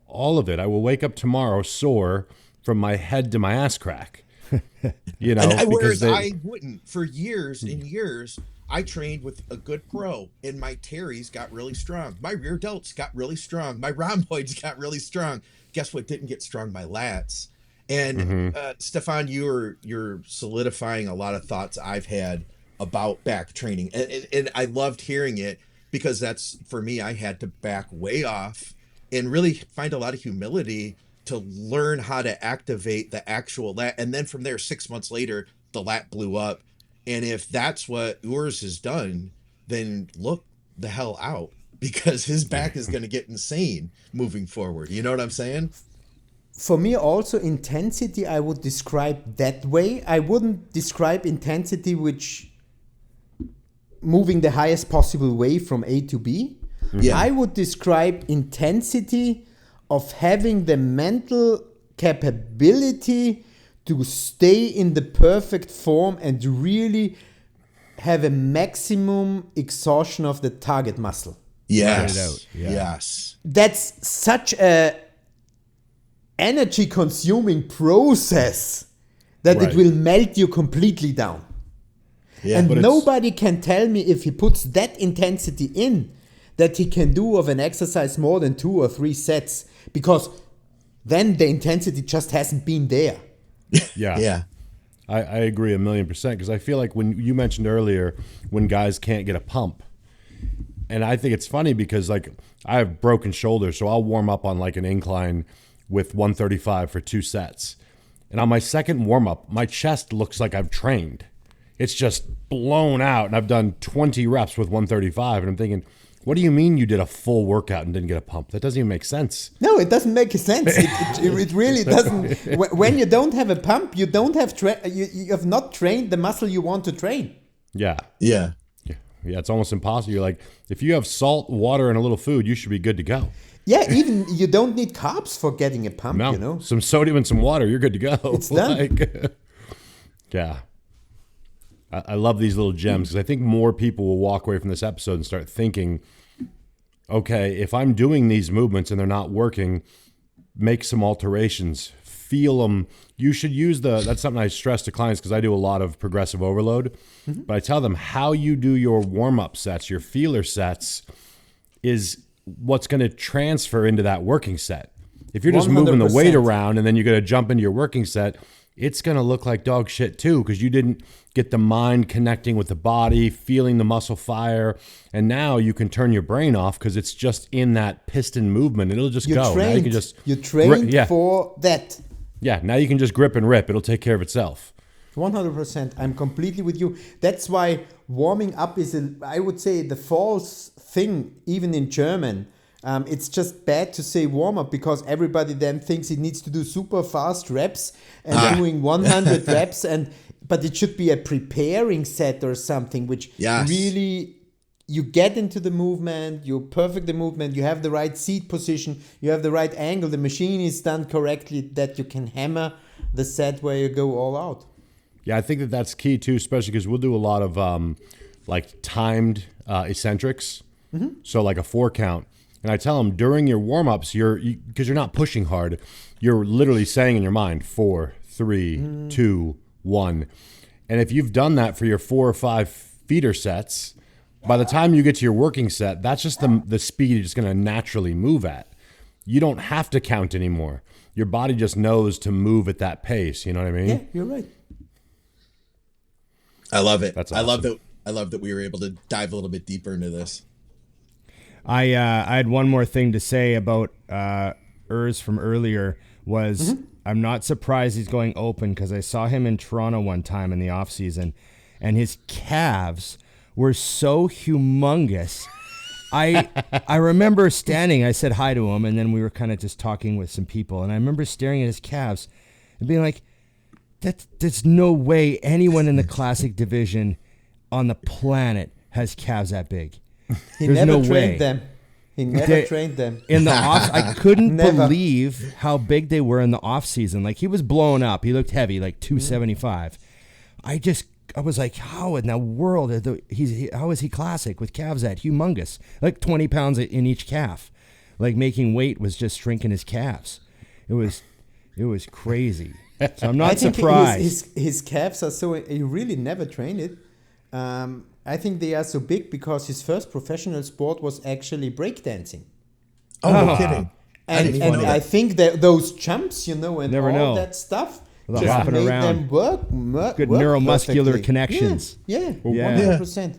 "All of it." I will wake up tomorrow sore from my head to my ass crack. You know, whereas I wouldn't. For years and years, I trained with a good pro, and my teres got really strong. My rear delts got really strong. My rhomboids got really strong. Guess what didn't get strong? My lats. And Stefan, you're solidifying a lot of thoughts I've had about back training, and I loved hearing it, because that's, for me, I had to back way off and really find a lot of humility to learn how to activate the actual lat. And then from there, 6 months later, the lat blew up. And if that's what Urs has done, then look the hell out, because his back is going to get insane moving forward. You know what I'm saying? For me, also, intensity, I would describe that way. I wouldn't describe intensity which moving the highest possible way from A to B. Yeah. I would describe intensity of having the mental capability to stay in the perfect form and really have a maximum exhaustion of the target muscle. Yes. Yeah. Yes. That's such a energy consuming process that Right. it will melt you completely down. Yeah. And but it's- nobody can tell me, if he puts that intensity in, that he can do of an exercise more than 2 or 3 sets, because then the intensity just hasn't been there. Yeah. Yeah. I agree 1,000,000%, because I feel like when you mentioned earlier when guys can't get a pump, and I think it's funny because like I have broken shoulders, so I'll warm up on like an incline with 135 for 2 sets. And on my second warm up, my chest looks like I've trained. It's just blown out, and I've done 20 reps with 135, and I'm thinking, what do you mean you did a full workout and didn't get a pump? That doesn't even make sense. No, it doesn't make sense. It really doesn't. When you don't have a pump, you don't have you have not trained the muscle you want to train. Yeah. Yeah. Yeah, it's almost impossible. You're like, if you have salt, water, and a little food, you should be good to go. Yeah, even you don't need carbs for getting a pump, No, you know. some sodium and some water, you're good to go. It's done. Like, yeah. I love these little gems, because I think more people will walk away from this episode and start thinking, okay, if I'm doing these movements and they're not working, make some alterations, feel them. You should use that's something I stress to clients, because I do a lot of progressive overload, but I tell them how you do your warm-up sets, your feeler sets, is what's going to transfer into that working set. If you're just moving the weight 100%. around and then you're going to jump into your working set, it's going to look like dog shit too, because you didn't get the mind connecting with the body, feeling the muscle fire. And now you can turn your brain off because it's just in that piston movement. It'll just go. Now you can just You trained for that. Yeah, now you can just grip and rip. It'll take care of itself. 100%. I'm completely with you. That's why warming up is, I would say, the false thing, even in German. It's just bad to say warm up, because everybody then thinks it needs to do super fast reps and doing 100 reps, but it should be a preparing set or something, which really you get into the movement, you perfect the movement, you have the right seat position, you have the right angle, the machine is done correctly, that you can hammer the set where you go all out. Yeah, I think that's key too, especially because we'll do a lot of like timed eccentrics. So like a 4 count. And I tell them during your warm-ups, because you're not pushing hard, you're literally saying in your mind, 4, 3, 2, 1. And if you've done that for your 4 or 5 feeder sets, by the time you get to your working set, that's just the speed you're just going to naturally move at. You don't have to count anymore. Your body just knows to move at that pace. You know what I mean? Yeah, you're right. I love it. That's I love awesome. that. I love that we were able to dive a little bit deeper into this. I had one more thing to say about Urs from earlier was I'm not surprised he's going open because I saw him in Toronto one time in the off season, and his calves were so humongous. I remember standing, I said hi to him, and then we were kind of just talking with some people, and I remember staring at his calves and being like, there's no way anyone in the classic division on the planet has calves that big. He There's never no trained way. them. He never trained them. In the off, I couldn't Never. believe how big they were in the off season. Like, he was blown up. He looked heavy, like 275. I was like, how in the world how is he classic with calves that humongous? Like 20 pounds in each calf. Like, making weight was just shrinking his calves. It was crazy. So I'm not I think surprised. his calves are so. He really never trained it. I think they are so big because his first professional sport was actually breakdancing. Oh, no kidding. And I think that those jumps, and Never all know. that stuff The just hopping made around. them work Good work neuromuscular perfectly. connections. Yeah, Yeah. 100%.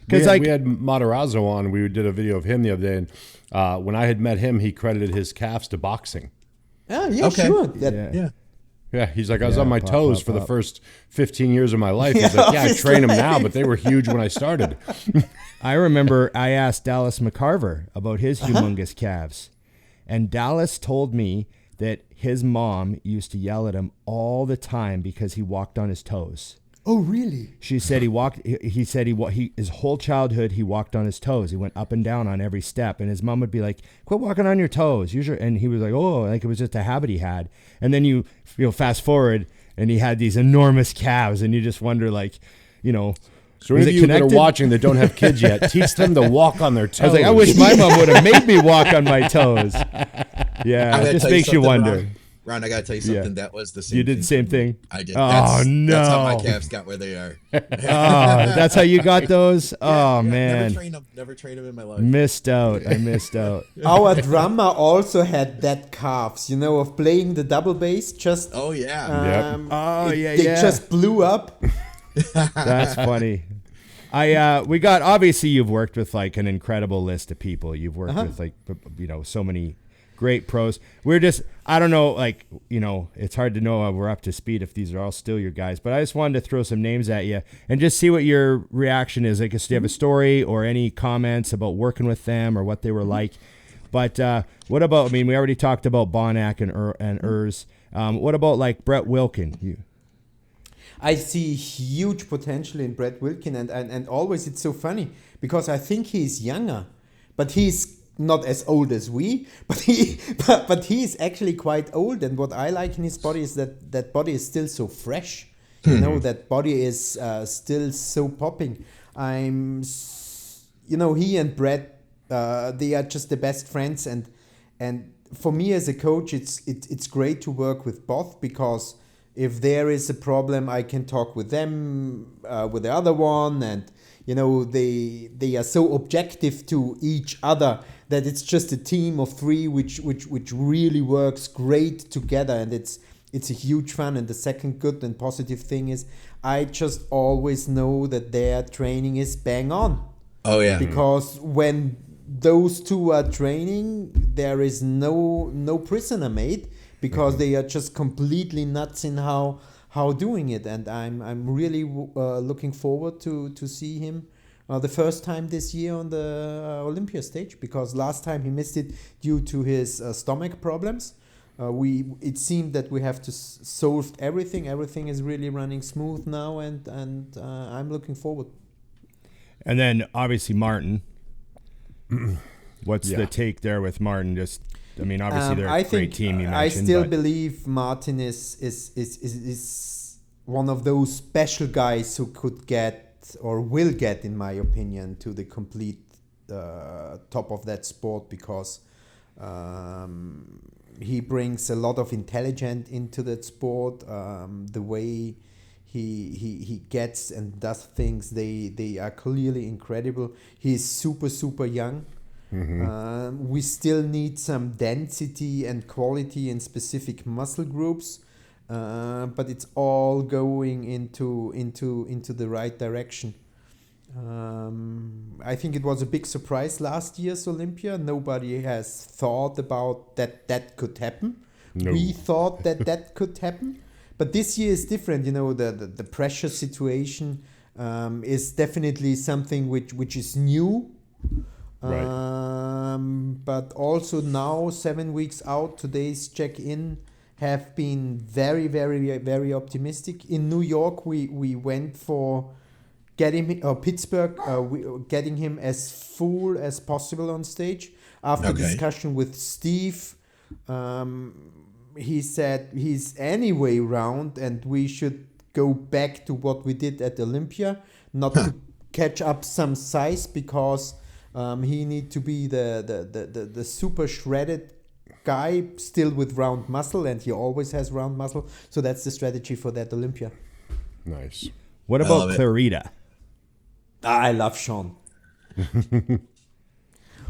We had Matarazzo on. We did a video of him the other day, and when I had met him, he credited his calves to boxing. Yeah, Okay. sure. Yeah. Yeah, he's like, I was on my toes for the pop. first 15 years of my life. He's like, yeah, I train them now, but they were huge when I started. I remember I asked Dallas McCarver about his humongous calves, and Dallas told me that his mom used to yell at him all the time because he walked on his toes. Oh, really? She said he said his whole childhood he walked on his toes. He went up and down on every step, and his mom would be like, "Quit walking on your toes." And he was like, "Oh," like it was just a habit he had. And then you fast forward, and he had these enormous calves, and you just wonder, like, So was any of it you that are connected? watching that don't have kids yet, teach them to walk on their toes. I was like, I wish my mom would have made me walk on my toes. Yeah, I gotta it just tell makes you something, wonder. Ron, I gotta tell you something. That was the same. You did the same thing? I did. Oh, That's how my no. calves got where they are. Oh, that's how you got those? Oh, man. Never trained them in my life. Missed out. I missed out. Our drummer also had that calves, of playing the double bass. Just Oh yeah. Oh, they just blew up. That's funny. We got, obviously you've worked with like an incredible list of people. You've worked with like, so many great pros. We're just, I don't know, like, it's hard to know we're up to speed if these are all still your guys, but I just wanted to throw some names at you and just see what your reaction is. Like, do you have a story or any comments about working with them or what they were like? But what about, we already talked about Bonac and Urs. What about like Brett Wilkin? I see huge potential in Brett Wilkin, and always it's so funny because I think he's younger, but he's not as old as we, but he's actually quite old. And what I like in his body is that body is still so fresh. That body is still so popping. He and Brett, they are just the best friends, and for me as a coach, it's great to work with both because if there is a problem, I can talk with them, with the other one, and they are so objective to each other that it's just a team of three which really works great together, and it's a huge fun. And the second good and positive thing is I just always know that their training is bang on. Oh yeah. Because when those two are training, there is no prisoner made, because they are just completely nuts in how doing it. And I'm really looking forward to see him the first time this year on the Olympia stage, because last time he missed it due to his stomach problems. It seemed that we have to solve everything. Everything is really running smooth now, and I'm looking forward. And then obviously Martin. What's the take there with Martin? Just, obviously they're a great team. You mentioned. I still believe Martin is one of those special guys who could get or will get, in my opinion, to the complete top of that sport, because he brings a lot of intelligence into that sport. The way he gets and does things, they are clearly incredible. He's super young. We still need some density and quality in specific muscle groups, but it's all going into the right direction. I think it was a big surprise last year's Olympia. Nobody has thought about that could happen. No. We thought that could happen, but this year is different. The pressure situation is definitely something which is new. Right. But also now, 7 weeks out, today's check-in have been very, very, very optimistic. In New York, we went for Pittsburgh, getting him as full as possible on stage. After discussion with Steve, he said he's anyway round and we should go back to what we did at Olympia, not to catch up some size, because he need to be the super shredded guy still with round muscle, and he always has round muscle. So that's the strategy for that Olympia. Nice. What about Clarida? I love Shaun.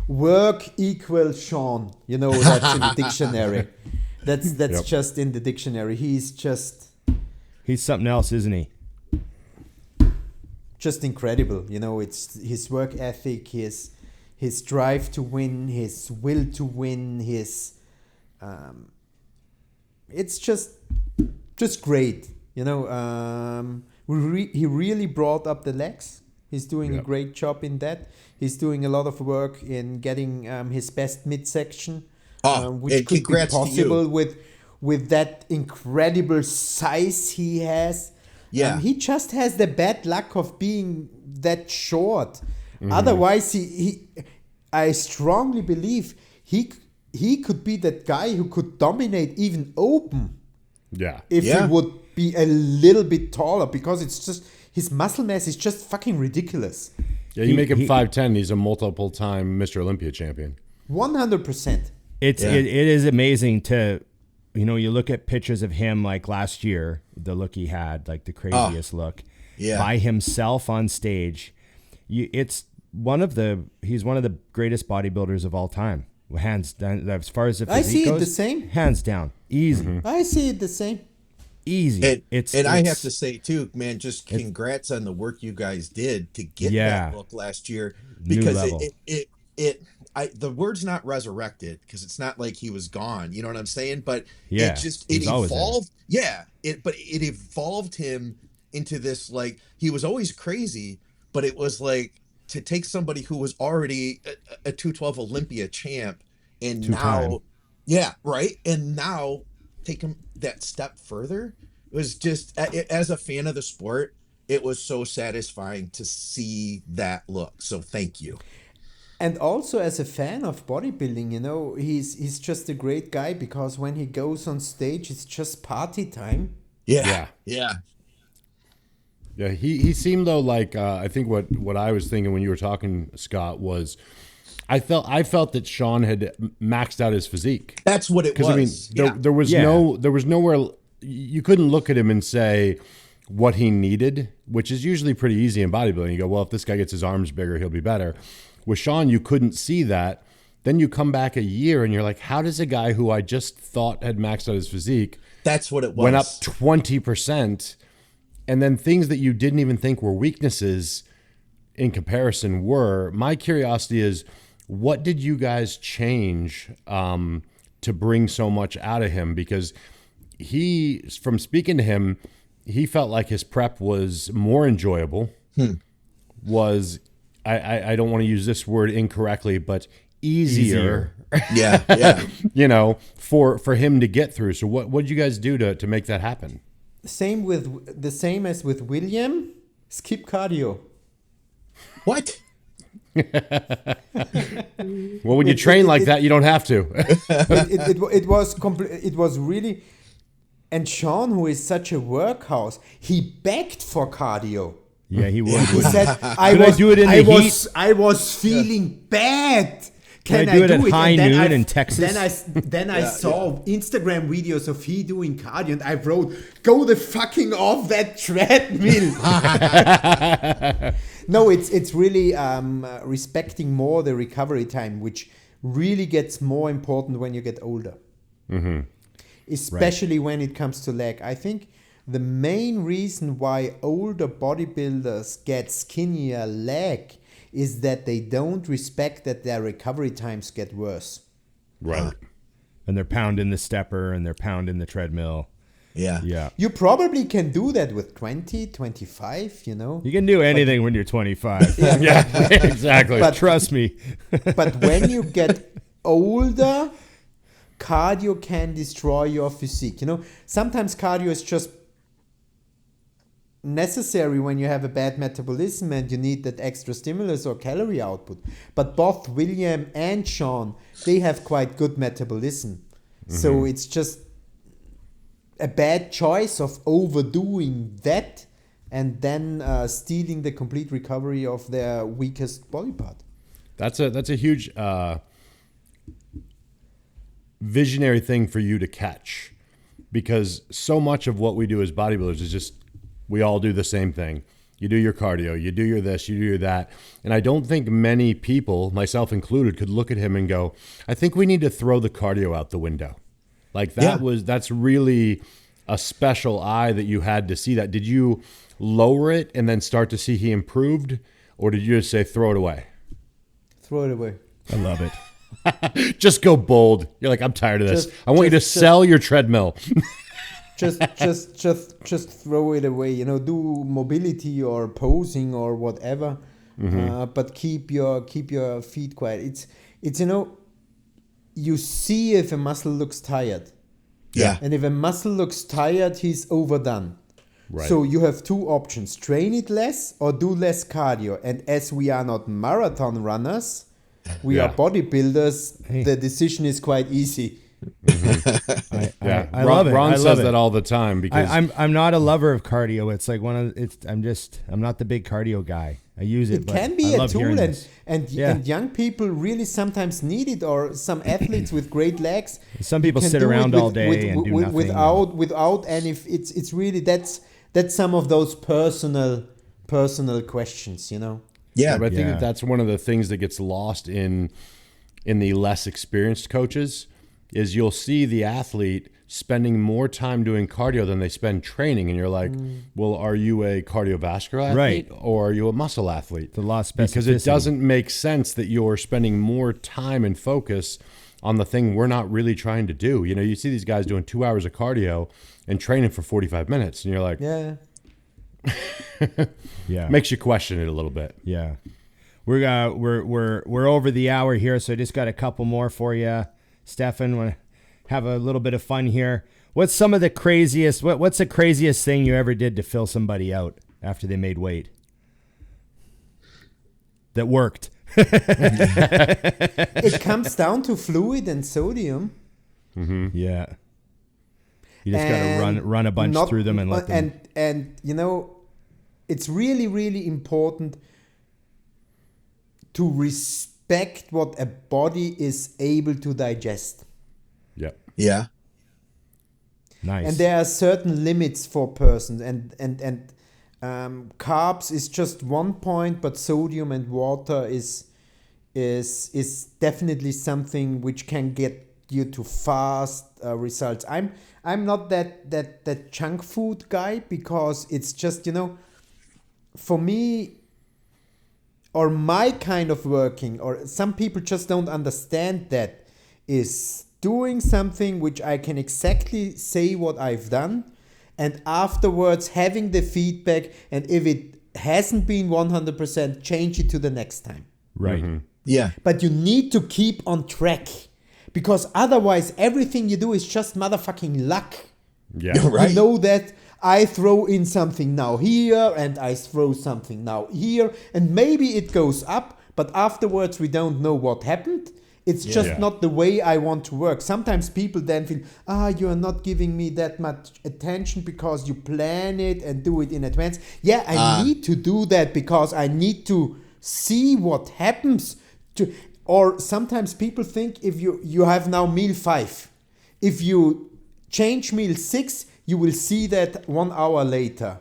Work equals Shaun. That's in the dictionary. That's just in the dictionary. He's something else, isn't he? Just incredible. It's his work ethic, his drive to win, his will to win, it's just great. He really brought up the legs. He's doing a great job in that. He's doing a lot of work in getting his best midsection, which could be possible with that incredible size he has. Yeah, he just has the bad luck of being that short. Otherwise, I strongly believe he could be that guy who could dominate even open. Yeah. If he would be a little bit taller, because it's just his muscle mass is just fucking ridiculous. Yeah, you make him 5'10", he's a multiple time Mr. Olympia champion. 100%. It is amazing to, you look at pictures of him like last year, the look he had, like the craziest look, by himself on stage. He's one of the greatest bodybuilders of all time. Hands down, as far as the physique I see goes, it the same. Hands down, easy. I see it the same. Easy. I have to say too, man, just congrats on the work you guys did to get that look last year, because the word's not resurrected, because it's not like he was gone, you know what I'm saying? But it evolved. But it evolved him into this, like, he was always crazy, but it was like to take somebody who was already a 212 Olympia champ and and now take him that step further. It was just, as a fan of the sport, it was so satisfying to see that look. So thank you. And also as a fan of bodybuilding, he's just a great guy, because when he goes on stage, it's just party time. Yeah. Yeah, he seemed though like I think what I was thinking when you were talking, Scott, was I felt that Shaun had maxed out his physique. That's what it was. I mean, there was nowhere you couldn't look at him and say what he needed, which is usually pretty easy in bodybuilding. You go, well, if this guy gets his arms bigger, he'll be better. With Shaun, you couldn't see that. Then you come back a year and you're like, how does a guy who I just thought had maxed out his physique, that's what it was, went up 20%, and then things that you didn't even think were weaknesses in comparison were. My curiosity is, what did you guys change to bring so much out of him? Because from speaking to him, he felt like his prep was more enjoyable, was, I don't want to use this word incorrectly, but easier. For him to get through. So what did you guys do to make that happen? Same as with William. Skip cardio. What? Well, when you train like that, you don't have to. It was really, and Shaun, who is such a workhorse, he begged for cardio. Yeah, he would. He said, I do it in the heat? I was feeling bad. Can I do it at high And then noon I- in Texas? Then I saw Instagram videos of he doing cardio, and I wrote, "Go the fucking off that treadmill." No, it's really respecting more the recovery time, which really gets more important when you get older. Mm-hmm. Especially when it comes to leg. I think the main reason why older bodybuilders get skinnier leg is that they don't respect that their recovery times get worse. Right. And they're pounding the stepper and they're pounding the treadmill. Yeah. Yeah. You probably can do that with 20, 25, you know. You can do anything when you're 25. Yeah, exactly. But- Trust me. But when you get older, cardio can destroy your physique. You know, sometimes cardio is just necessary when you have a bad metabolism and you need that extra stimulus or calorie output. But both William and Shaun, they have quite good metabolism. So it's just a bad choice of overdoing that and then stealing the complete recovery of their weakest body part. That's a huge visionary thing for you to catch, because so much of what we do as bodybuilders is just we all do the same thing. You do your cardio, you do your this, you do your that. And I don't think many people, myself included, could look at him and go, I think we need to throw the cardio out the window. Like that's really a special eye that you had to see that. Did you lower it and then start to see he improved, or did you just say throw it away? Throw it away. I love it. Just go bold. You're like, I'm tired of this. I want you to sell your treadmill. Just throw it away. You know, do mobility or posing or whatever, but keep your feet quiet. It's you know, you see if a muscle looks tired. Yeah. And if a muscle looks tired, he's overdone. Right. So you have two options: train it less or do less cardio. And as we are not marathon runners, we are bodybuilders. Hey. The decision is quite easy. I love it. Ron I love says it. that all the time because I'm not a lover of cardio. It's like I'm not the big cardio guy. I use it. It but can be I a love hearing tool, this. and young people really sometimes need it, or some athletes with great legs. Some people can sit do it around all day and do nothing. without any. It's really that's some of those personal questions, you know. Yeah. but I think Yeah. that that's one of the things that gets lost in the less experienced coaches is you'll see the athlete spending more time doing cardio than they spend training, and you're like, well, are you a cardiovascular athlete or are you a muscle athlete? The lost Because it specificity. doesn't make sense that you're spending more time and focus on the thing we're not really trying to do. You know, you see these guys doing 2 hours of cardio and training for 45 minutes, and you're like, Yeah. Yeah. makes you question it a little bit. Yeah. We're over the hour here, so I just got a couple more for you. Stefan, want to have a little bit of fun here. What's some of the craziest what's the craziest thing you ever did to fill somebody out after they made weight? That worked. It comes down to fluid and sodium. Yeah. You just got to run a bunch through them and let them. And you know, it's really, really important to respect what a body is able to digest. Yeah. Yeah. Nice. And there are certain limits for persons, and carbs is just one point, but sodium and water is definitely something which can get you to fast results. I'm not that junk food guy, because it's just, you know, for me, or my kind of working, or some people just don't understand that, is doing something which I can exactly say what I've done, and afterwards having the feedback, and if it hasn't been 100%, change it to the next time. right. Yeah. But you need to keep on track, because otherwise everything you do is just motherfucking luck. Yeah. Right. You know that I throw in something now here, and I throw something now here, and maybe it goes up, but afterwards we don't know what happened. It's just Yeah. not the way I want to work. Sometimes people then feel, you are not giving me that much attention because you plan it and do it in advance. Yeah, I need to do that because I need to see what happens. or sometimes people think if you have now meal 5, if you change meal 6, you will see that 1 hour later.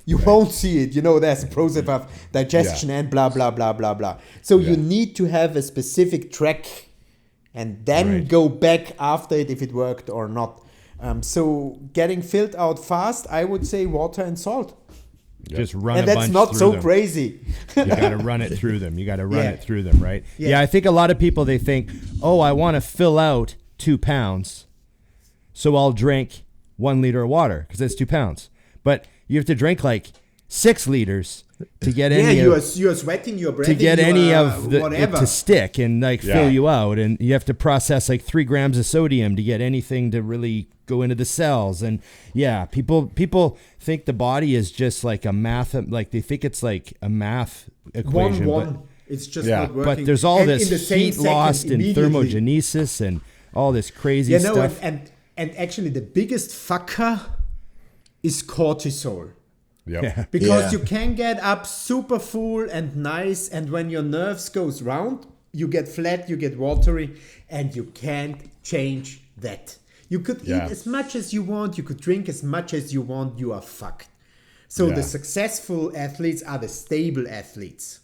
You won't see it. There's a process of digestion and blah, blah, blah, blah, blah. So you need to have a specific track and then go back after it if it worked or not. So getting filled out fast, I would say water and salt. Just run and a bunch that's not through so them. crazy. You got to run it through them. You got to run it through them, right? Yeah, I think a lot of people, they think, oh, I want to fill out 2 pounds, so I'll drink 1 liter of water because it's 2 pounds. But you have to drink like 6 liters to get any you are sweating, you're breathing, to get any of it whatever to stick and fill you out, and you have to process like 3 grams of sodium to get anything to really go into the cells. And people think the body is just like a math, like they think it's like a math equation. One. It's just not working. But there's all this heat lost and immediately. thermogenesis and all this crazy stuff. And actually the biggest fucker is cortisol. Yep. Yeah. Because you can get up super full and nice, and when your nerves goes round, you get flat, you get watery, and you can't change that. You could eat as much as you want, you could drink as much as you want, you are fucked. So the successful athletes are the stable athletes.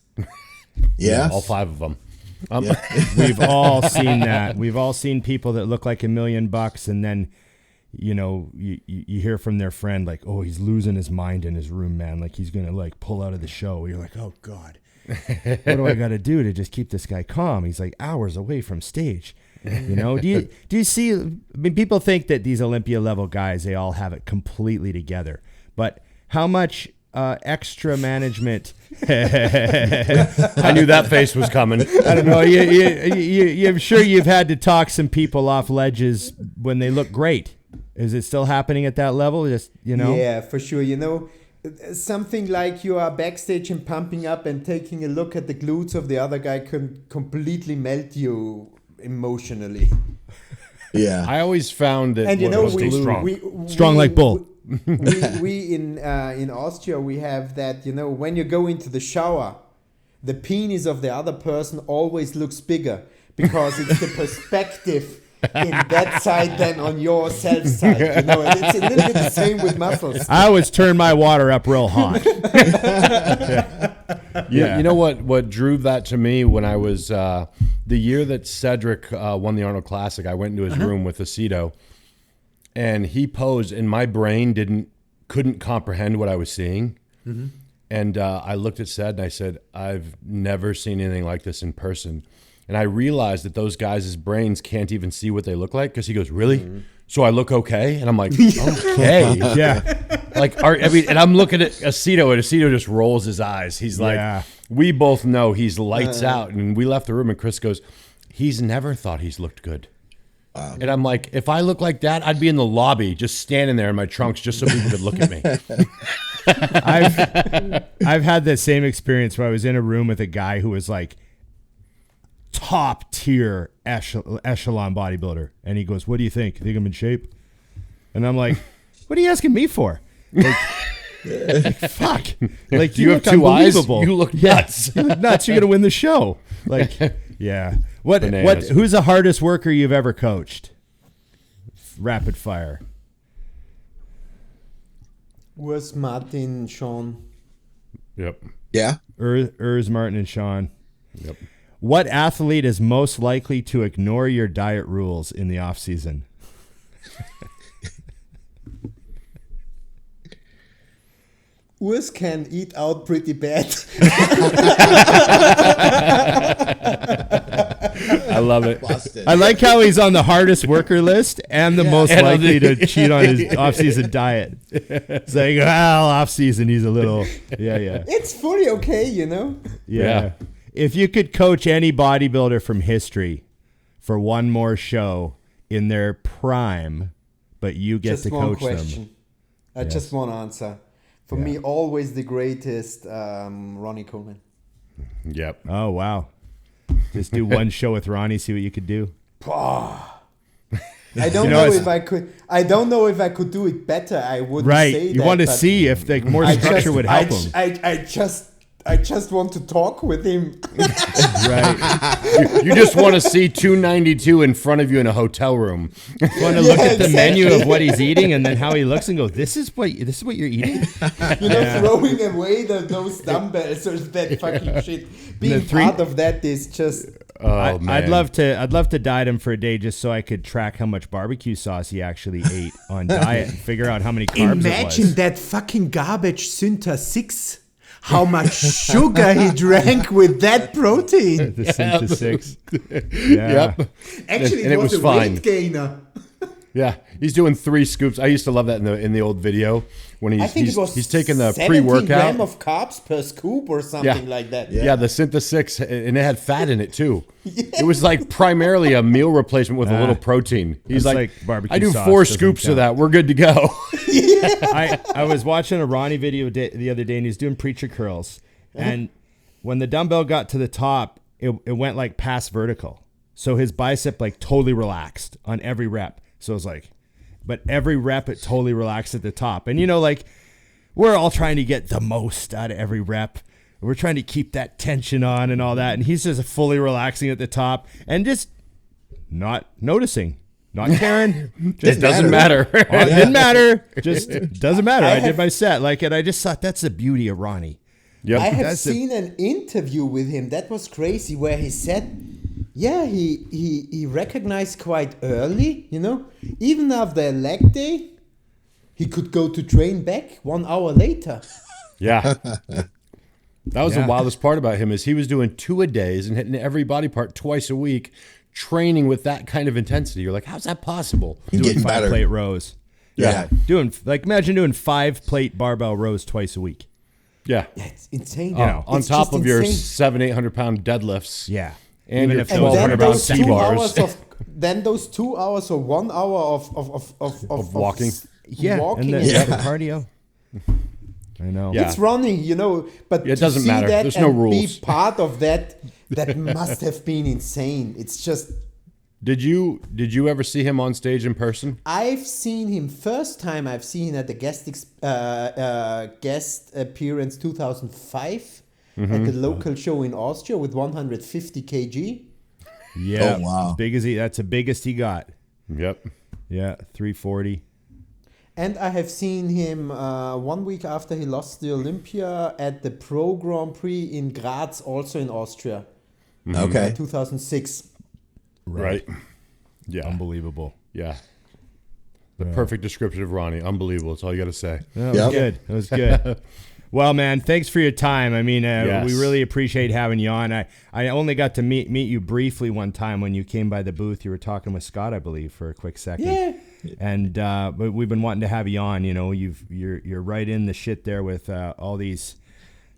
All 5 of them. We've all seen that. We've all seen people that look like $1 million, and then you hear from their friend like, oh, he's losing his mind in his room, man. Like he's going to like pull out of the show. You're like, oh God, what do I got to do to just keep this guy calm? He's like hours away from stage. Do you see, I mean, people think that these Olympia level guys, they all have it completely together, but how much extra management? I knew that face was coming. I don't know. I'm sure you've had to talk some people off ledges when they look great. Is it still happening at that level? Yeah, for sure. Something like you are backstage and pumping up and taking a look at the glutes of the other guy can completely melt you emotionally. Yeah. I always found that strong like bull. we in Austria, we have that, when you go into the shower, the penis of the other person always looks bigger because it's the perspective in that side than on your self side. It's a little bit the same with muscles. I always turn my water up real hot. You know what drew that to me when I was the year that Cedric won the Arnold Classic, I went into his room with Aceto, and he posed, and my brain couldn't comprehend what I was seeing. Mm-hmm. And I looked at Ced and I said, I've never seen anything like this in person. And I realized that those guys' brains can't even see what they look like, because he goes, really? Mm-hmm. So I look okay? And I'm like, okay. Yeah. And I'm looking at Aceto, and Aceto just rolls his eyes. He's like, we both know he's lights out. And we left the room, and Chris goes, he's never thought he's looked good. Wow. And I'm like, if I look like that, I'd be in the lobby just standing there in my trunks just so people could look at me. I've had the same experience where I was in a room with a guy who was like top tier echelon bodybuilder, and he goes, what do you think? Think I'm in shape? And I'm like, what are you asking me for? Like fuck. Like, you have 2 eyes? You look nuts. You look nuts. You're gonna win the show. Like, yeah. What who's the hardest worker you've ever coached? Rapid fire. Urs, Martin, Shaun. Yep. Yeah. Urs, Martin, and Shaun. Yep. What athlete is most likely to ignore your diet rules in the off season? Urs can eat out pretty bad. I love it. Busted. I like how he's on the hardest worker list and the most likely to cheat on his off-season diet. It's like, well, off-season, he's a little, yeah. It's fully okay, Yeah. If you could coach any bodybuilder from history for one more show in their prime, but you get to coach them. Just one answer. For me, always the greatest, Ronnie Coleman. Yep. Oh, wow. Just do one show with Ronnie, see what you could do. I don't know if I could. I don't know if I could do it better. I wouldn't say that. You want to see if more structure would help him. I just want to talk with him. Right. You just want to see 292 in front of you in a hotel rorum. You want to look at the menu of what he's eating and then how he looks and go, this is what you're eating? Throwing away those dumbbells or that fucking shit. Being part of that is just... Oh, man. I'd love to diet him for a day just so I could track how much barbecue sauce he actually ate on diet and figure out how many carbs it was. Imagine that fucking garbage Synta 6. How much sugar he drank with that protein. The Synta 6. Yeah. Yeah. Actually, And it was a fine. weight gainer. Yeah, he's doing 3 scoops. I used to love that in the old video when I think it was he's taking the 17 pre-workout. grams of carbs per scoop or something like that. Yeah, the Synta 6, and it had fat in it too. It was like primarily a meal replacement with a little protein. He's like barbecue I do sauce 4 doesn't scoops of count." that. We're good to go. I was watching a Ronnie video the other day, and he's doing preacher curls. And when the dumbbell got to the top, it went like past vertical. So his bicep like totally relaxed on every rep. So it was like, but every rep it totally relaxed at the top. And like we're all trying to get the most out of every rep. We're trying to keep that tension on and all that. And he's just fully relaxing at the top and just not noticing. Not caring. It doesn't matter. It didn't matter. Just doesn't matter. I did my set. And I just thought that's the beauty of Ronnie. Yep. I have seen an interview with him. That was crazy, where he said, he recognized quite early, even after a leg day, he could go to train back 1 hour later. Yeah. That was the wildest part about him is he was doing 2-a-days and hitting every body part twice a week, training with that kind of intensity. You're like, how's that possible? Doing 5-plate rows. Yeah. Imagine doing 5-plate barbell rows twice a week. Yeah. It's insane. On It's top just of your insane. 700-800 pound deadlifts. Yeah. And Even your if those 1,200 pound those 2 C-bars. hours then those 2 hours or 1 hour of walking. walking. And the cardio. I know. Yeah. It's running, but It doesn't to see matter. that There's no and rules. be part of that must have been insane. It's just... Did you ever see him on stage in person? I've seen him first time. I've seen him at the guest appearance 2005 at the local show in Austria with 150 kg. Yeah. Oh, wow. That's the biggest he got. Yep. Yeah. 340. And I have seen him 1 week after he lost the Olympia at the Pro Grand Prix in Graz, also in Austria. Okay. 2006. Right. Yeah. Unbelievable. Yeah. The perfect description of Ronnie. Unbelievable. That's all you got to say. That was good. That was good. Well, man, thanks for your time. I mean, Yes. we really appreciate having you on. I only got to meet you briefly one time when you came by the booth. You were talking with Scott, I believe, for a quick second. Yeah. And but we've been wanting to have you on. You're right in the shit there with all these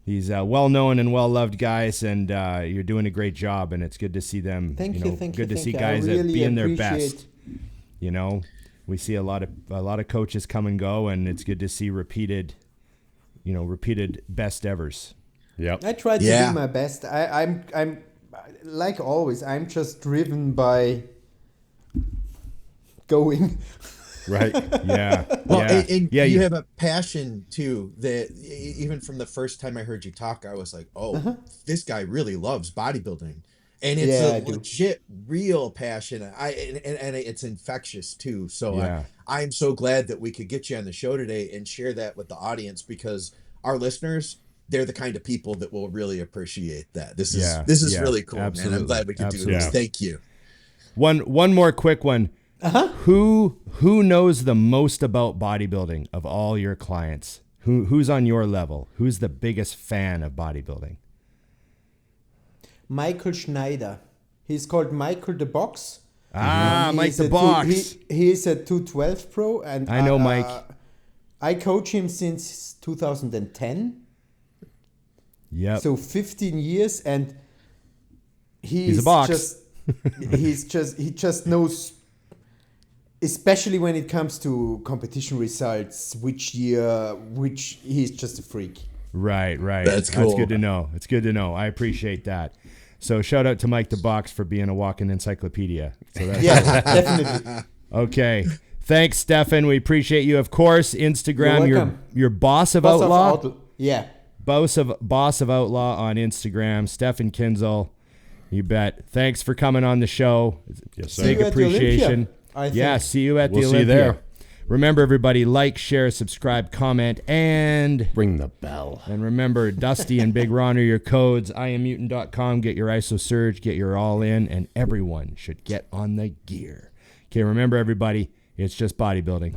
well-known and well-loved guys, and you're doing a great job. And it's good to see them. Thank you. Good to see I guys really that being their appreciate- best. We see a lot of coaches come and go, and it's good to see repeated best evers. Yep. I try to do my best. I'm like always. I'm just driven by going. Right. Yeah. Well, yeah. and yeah. you have a passion too that even from the first time I heard you talk, I was like, oh, this guy really loves bodybuilding. And it's Yeah, I a do. legit, real passion. And it's infectious too. So Yeah. I'm so glad that we could get you on the show today and share that with the audience, because our listeners, they're the kind of people that will really appreciate that. This is really cool, man. Absolutely. I'm glad we could do Absolutely. this. Thank you. One more quick one. Who knows the most about bodybuilding of all your clients? Who's on your level? Who's the biggest fan of bodybuilding? Michael Schneider. He's called Michael the Box. Mike the Box. He's a 212 pro, and I know Mike. I coach him since 2010, Yep. so 15 years, and He's a box. he just knows, especially when it comes to competition results, which he's just a freak. Right. That's cool. That's good to know. It's good to know. I appreciate that. So shout out to Mike the Box for being a walking encyclopedia. So that's Yeah, definitely. okay. Thanks, Stefan. We appreciate you. Of course, Instagram, You're your welcome. your boss of Boss of Outlaw. Yeah. Boss of Outlaw on Instagram. Stefan Kienzl. You bet. Thanks for coming on the show. Yes, sir. Big appreciation. Yeah, see you at the Olympia. See you there. Remember, everybody, like, share, subscribe, comment, and Ring the bell. And remember, Dusty and Big Ron are your codes. IamMutant.com. Get your ISO Surge. Get your all in. And everyone should get on the gear. Okay, remember, everybody, it's just bodybuilding.